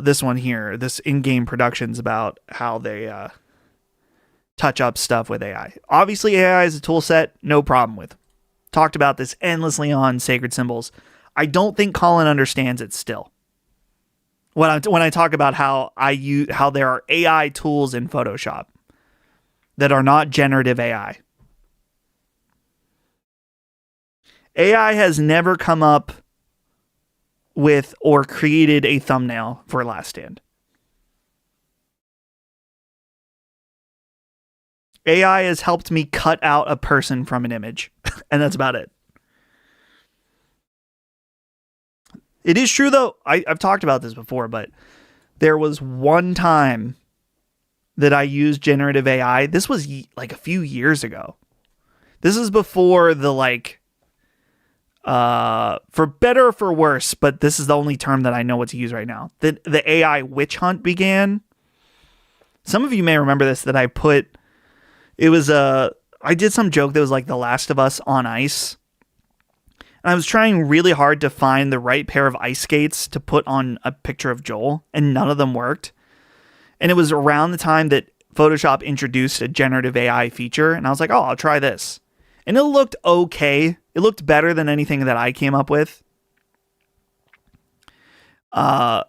this one here, this in-game productions about how they touch up stuff with AI. Obviously, AI is a tool set, no problem with. Talked about this endlessly on Sacred Symbols. I don't think Colin understands it still. When I talk about how there are AI tools in Photoshop that are not generative AI. AI has never come up with or created a thumbnail for Last Stand. AI has helped me cut out a person from an image, and that's about it. It is true, though, I've talked about this before, but there was one time that I used generative AI. This was like a few years ago. This is before the for better or for worse, but this is the only term that I know what to use right now. The AI witch hunt began. Some of you may remember this, that I did some joke that was like The Last of Us on ice. And I was trying really hard to find the right pair of ice skates to put on a picture of Joel, and none of them worked. And it was around the time that Photoshop introduced a generative AI feature, and I was like, oh, I'll try this. And it looked okay. It looked better than anything that I came up with. So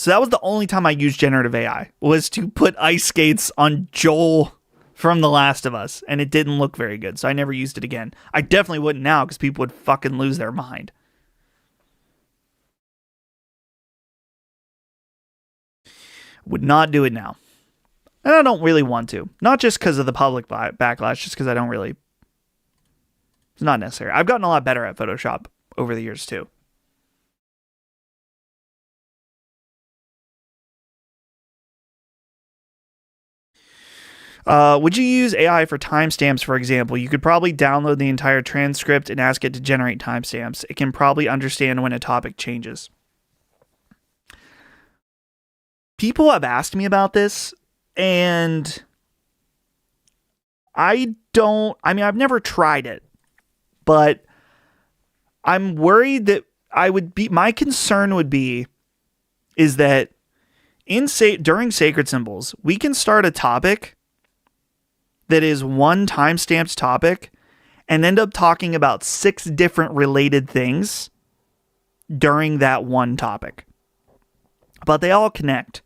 that was the only time I used generative AI, was to put ice skates on Joel from The Last of Us, and it didn't look very good, so I never used it again. I definitely wouldn't now, because people would fucking lose their mind. Would not do it now. And I don't really want to. Not just because of the public backlash, just because I don't really... It's not necessary. I've gotten a lot better at Photoshop over the years, too. Would you use AI for timestamps, for example? You could probably download the entire transcript and ask it to generate timestamps. It can probably understand when a topic changes. People have asked me about this, and I've never tried it, but I'm worried that my concern would be, is that during Sacred Symbols, we can start a topic that is one timestamped topic and end up talking about 6 different related things during that one topic. But they all connect.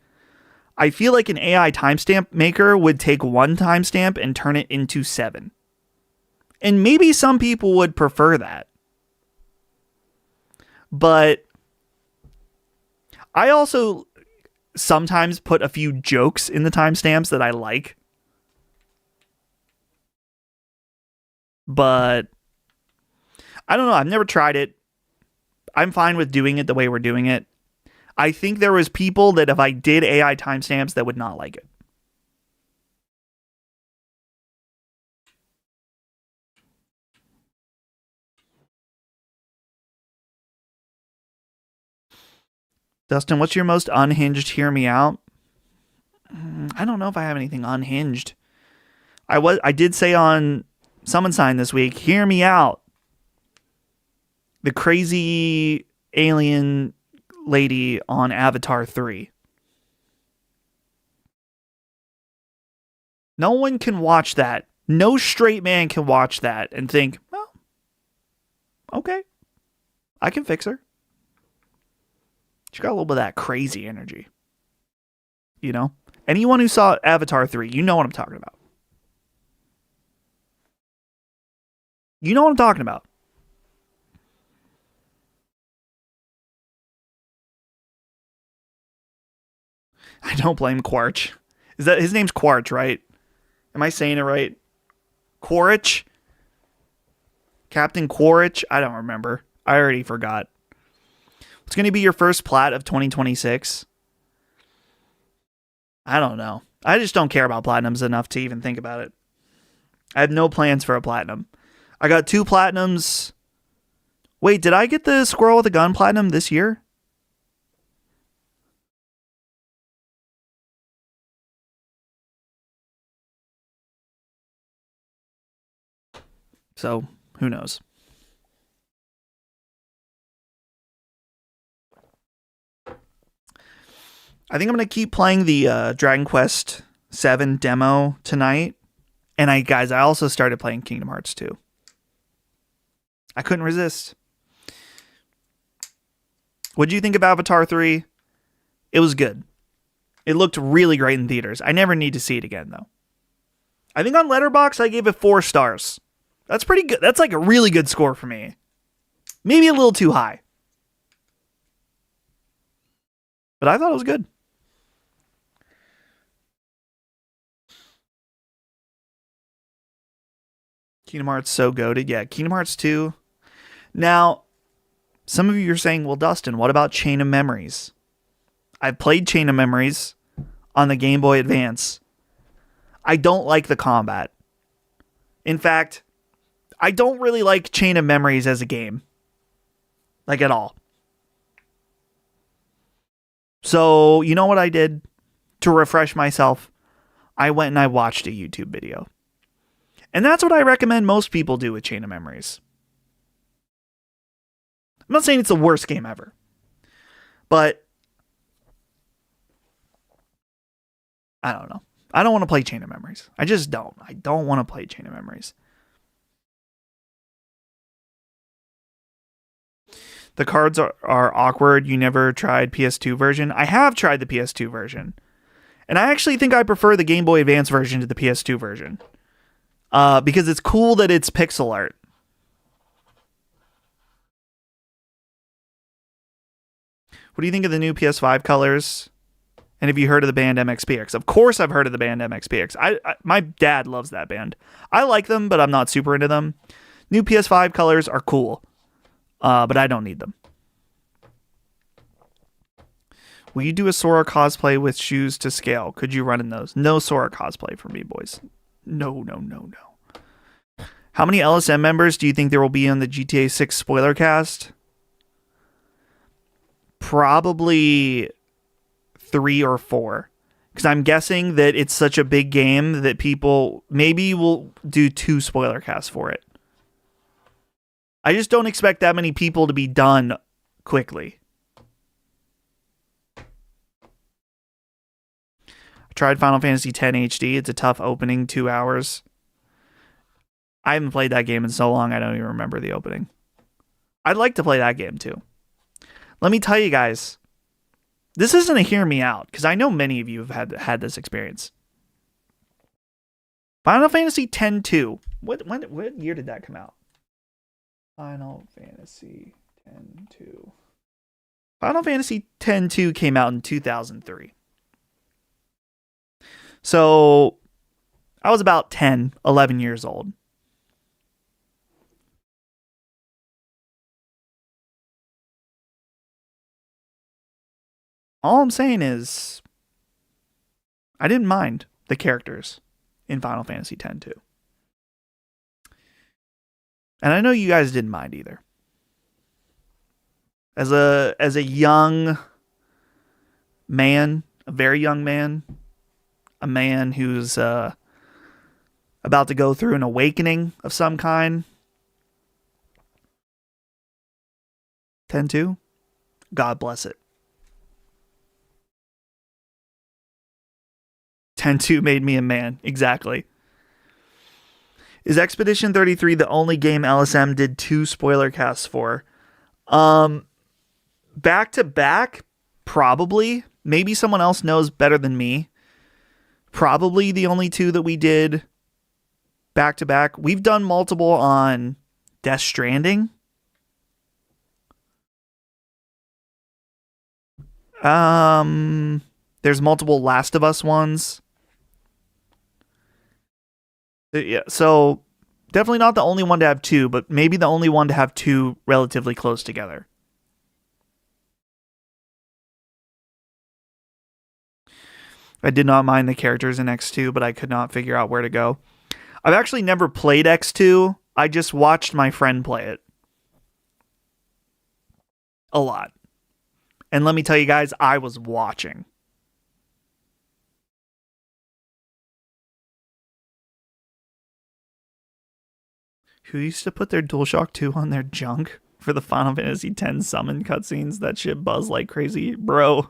I feel like an AI timestamp maker would take one timestamp and turn it into 7. And maybe some people would prefer that. But I also sometimes put a few jokes in the timestamps that I like. But I don't know. I've never tried it. I'm fine with doing it the way we're doing it. I think there was people that if I did AI timestamps that would not like it. Dustin, what's your most unhinged hear me out? I don't know if I have anything unhinged. I did say on Summon Sign this week, hear me out. The crazy alien lady on Avatar 3. No one can watch that. No straight man can watch that and think, well, okay, I can fix her. She got a little bit of that crazy energy. You know? Anyone who saw Avatar 3, you know what I'm talking about. You know what I'm talking about. I don't blame Quaritch. Is that his name's Quaritch, right? Am I saying it right? Quaritch? Captain Quaritch? I don't remember. I already forgot. What's going to be your first plat of 2026? I don't know. I just don't care about platinums enough to even think about it. I have no plans for a platinum. I got 2 platinums. Wait, did I get the Squirrel with a Gun platinum this year? So, who knows? I think I'm going to keep playing the Dragon Quest 7 demo tonight. And I also started playing Kingdom Hearts 2. I couldn't resist. What do you think of Avatar 3? It was good. It looked really great in theaters. I never need to see it again, though. I think on Letterboxd, I gave it 4 stars. That's pretty good. That's like a really good score for me. Maybe a little too high. But I thought it was good. Kingdom Hearts so goated. Yeah, Kingdom Hearts 2. Now, some of you are saying, well, Dustin, what about Chain of Memories? I've played Chain of Memories on the Game Boy Advance. I don't like the combat. In fact, I don't really like Chain of Memories as a game. Like, at all. So, you know what I did to refresh myself? I went and I watched a YouTube video. And that's what I recommend most people do with Chain of Memories. I'm not saying it's the worst game ever. But I don't know. I don't want to play Chain of Memories. I just don't. I don't want to play Chain of Memories. The cards are awkward. You never tried PS2 version? I have tried the PS2 version. And I actually think I prefer the Game Boy Advance version to the PS2 version. Because it's cool that it's pixel art. What do you think of the new PS5 colors? And have you heard of the band MXPX? Of course I've heard of the band MXPX. My dad loves that band. I like them, but I'm not super into them. New PS5 colors are cool. But I don't need them. Will you do a Sora cosplay with shoes to scale? Could you run in those? No Sora cosplay for me, boys. No. How many LSM members do you think there will be on the GTA 6 spoiler cast? Probably 3 or 4. Because I'm guessing that it's such a big game that people maybe will do 2 spoiler casts for it. I just don't expect that many people to be done quickly. I tried Final Fantasy X HD. It's a tough opening, 2 hours. I haven't played that game in so long, I don't even remember the opening. I'd like to play that game too. Let me tell you guys, this isn't a hear me out, because I know many of you have had this experience. Final Fantasy X-2. What year did that come out? Final Fantasy X-2. Final Fantasy X-2 came out in 2003. So I was about 10, 11 years old. All I'm saying is I didn't mind the characters in Final Fantasy X-2. And I know you guys didn't mind either. As a young man, a very young man, a man who's about to go through an awakening of some kind. 10-2. God bless it. 10-2 made me a man. Exactly. Is Expedition 33 the only game LSM did 2 spoiler casts for? Back to back, probably. Maybe someone else knows better than me. Probably the only 2 that we did back to back. We've done multiple on Death Stranding. There's multiple Last of Us ones. Yeah, so definitely not the only one to have 2, but maybe the only one to have 2 relatively close together. I did not mind the characters in X2, but I could not figure out where to go. I've actually never played X2. I just watched my friend play it. A lot. And let me tell you guys, I was watching. Who used to put their DualShock 2 on their junk for the Final Fantasy X summon cutscenes? That shit buzz like crazy. Bro,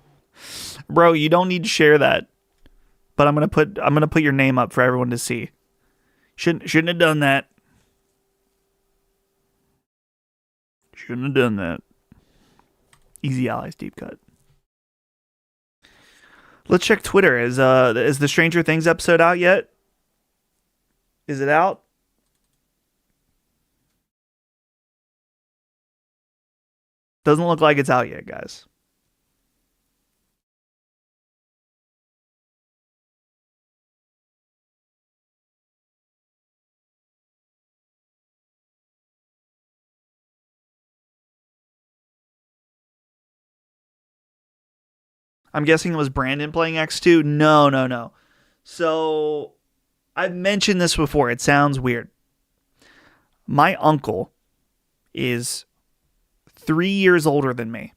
you don't need to share that. But I'm gonna put your name up for everyone to see. Shouldn't have done that. Shouldn't have done that. Easy Allies deep cut. Let's check Twitter. Is the Stranger Things episode out yet? Is it out? Doesn't look like it's out yet, guys. I'm guessing it was Brandon playing X2. No. So I've mentioned this before. It sounds weird. My uncle is 3 years older than me.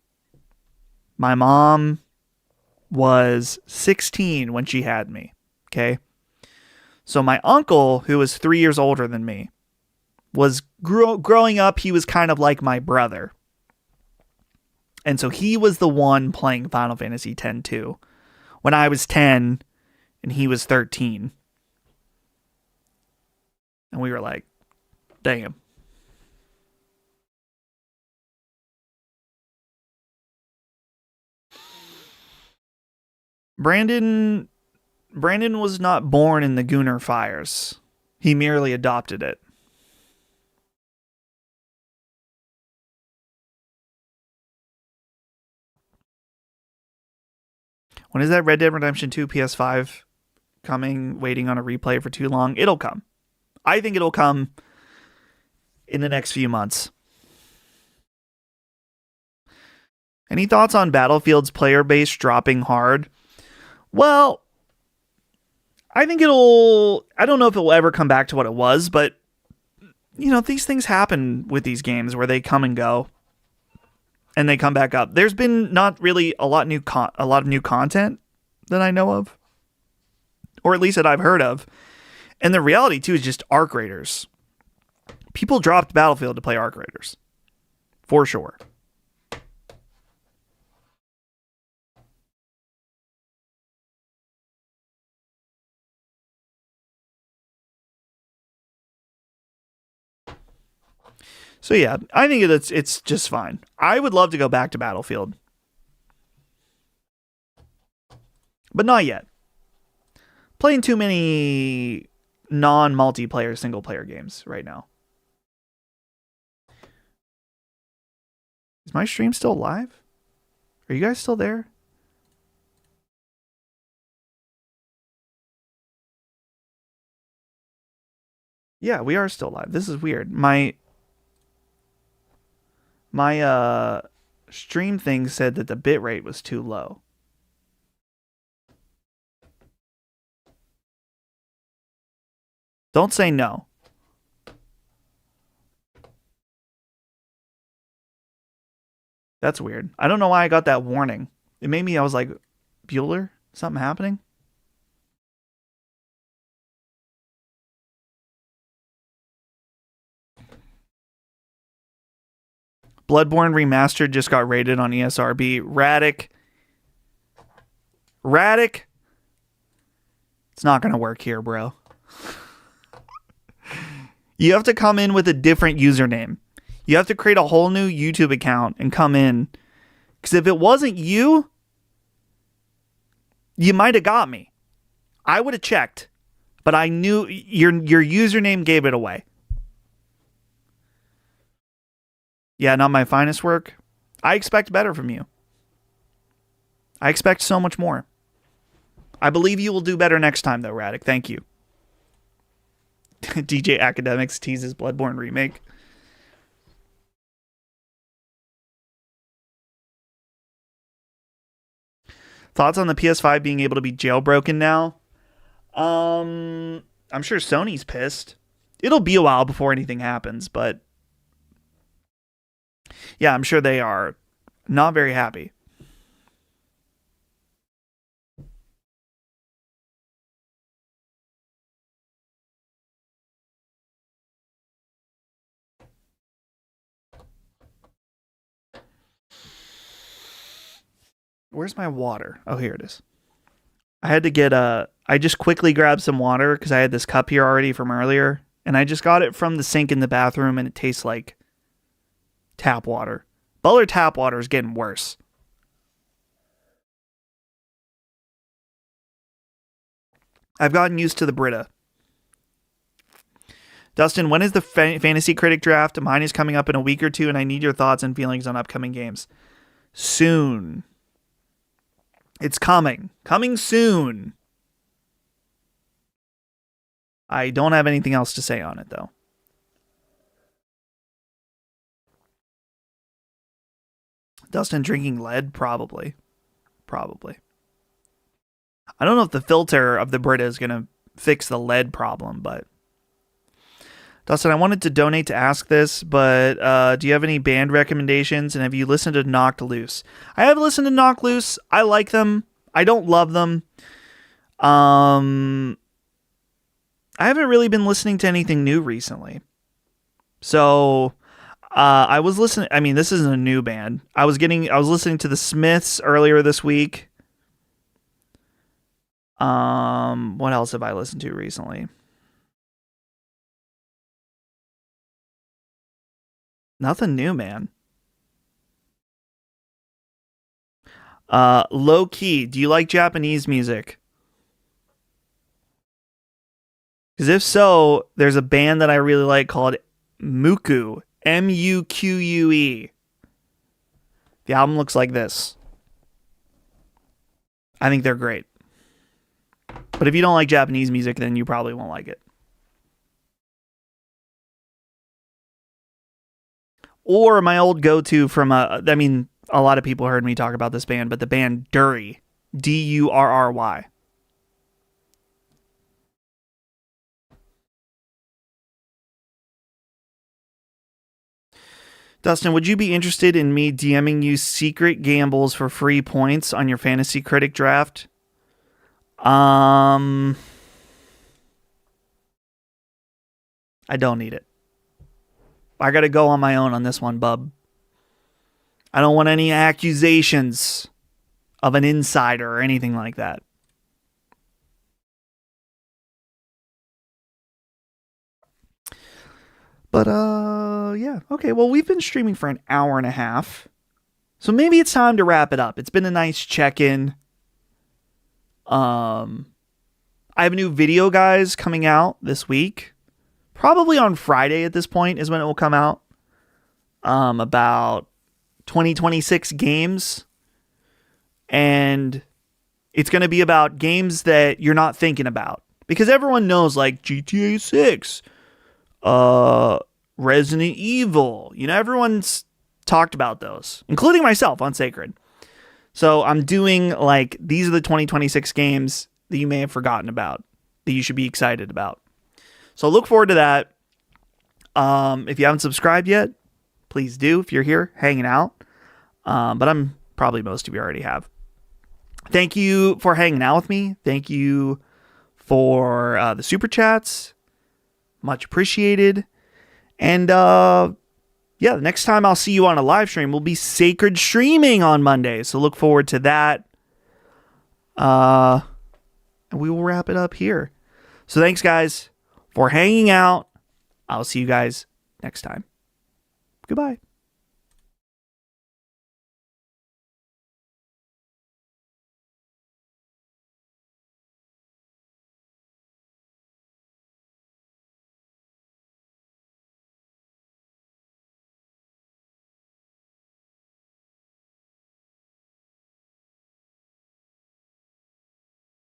My mom was 16 when she had me. Okay. So my uncle, who was 3 years older than me, was growing up. He was kind of like my brother. And so he was the one playing Final Fantasy X-2 when I was 10 and he was 13. And we were like, damn. Brandon was not born in the Gunnar fires. He merely adopted it. When is that Red Dead Redemption 2 PS5 coming? Waiting on a replay for too long? It'll come. I think it'll come in the next few months. Any thoughts on Battlefield's player base dropping hard? Well, I think I don't know if it will ever come back to what it was, but these things happen with these games where they come and go and they come back up. There's been not really a lot of new content that I know of, or at least that I've heard of. And the reality too is just Arc Raiders. People dropped Battlefield to play Arc Raiders, for sure. So yeah, I think it's just fine. I would love to go back to Battlefield, but not yet. Playing too many non-multiplayer single-player games right now. Is my stream still live? Are you guys still there? Yeah, we are still live. This is weird. My stream thing said that the bitrate was too low. Don't say no. That's weird. I don't know why I got that warning. It made me, I was like, Bueller? Something happening? Bloodborne Remastered just got rated on ESRB. Radic. It's not going to work here, bro. You have to come in with a different username. You have to create a whole new YouTube account and come in. Because if it wasn't you, you might have got me. I would have checked. But I knew your username gave it away. Yeah, not my finest work. I expect better from you. I expect so much more. I believe you will do better next time, though, Radic. Thank you. DJ Academics teases Bloodborne remake. Thoughts on the PS5 being able to be jailbroken now? I'm sure Sony's pissed. It'll be a while before anything happens, but yeah, I'm sure they are not very happy. Where's my water? Oh, here it is. I had to get I just quickly grabbed some water because I had this cup here already from earlier, and I just got it from the sink in the bathroom, and it tastes like tap water. Butler tap water is getting worse. I've gotten used to the Brita. Dustin, when is the Fantasy Critic draft? Mine is coming up in a week or two, and I need your thoughts and feelings on upcoming games. Soon. It's coming. Coming soon. I don't have anything else to say on it, though. Dustin drinking lead? Probably. I don't know if the filter of the Brita is going to fix the lead problem, but... Dustin, I wanted to donate to ask this, but do you have any band recommendations? And have you listened to Knocked Loose? I have listened to Knocked Loose. I like them. I don't love them. I haven't really been listening to anything new recently. So I was listening. I mean, this isn't a new band. I was listening to the Smiths earlier this week. What else have I listened to recently? Nothing new, man. Low key, do you like Japanese music? Because if so, there's a band that I really like called Muque. Muque. The album looks like this. I think they're great. But if you don't like Japanese music, then you probably won't like it. Or my old go-to from, a lot of people heard me talk about this band, but the band Durry. Durry. Dustin, would you be interested in me DMing you secret gambles for free points on your Fantasy Critic draft? I don't need it. I gotta go on my own on this one, bub. I don't want any accusations of an insider or anything like that. But, yeah. Okay, well, we've been streaming for an hour and a half. So maybe it's time to wrap it up. It's been a nice check-in. I have a new video, guys, coming out this week. Probably on Friday at this point is when it will come out. About 2026 games. And it's going to be about games that you're not thinking about. Because everyone knows, like, GTA 6, Resident Evil. You know, everyone's talked about those, including myself on Sacred. So I'm doing, like, these are the 2026 games that you may have forgotten about, that you should be excited about. So look forward to that. If you haven't subscribed yet, please do if you're here hanging out. But I'm probably most of you already have. Thank you for hanging out with me. Thank you for the super chats. Much appreciated. And yeah, the next time I'll see you on a live stream will be Sacred Streaming on Monday. So look forward to that. And we will wrap it up here. So thanks, guys, for hanging out. I'll see you guys next time. Goodbye.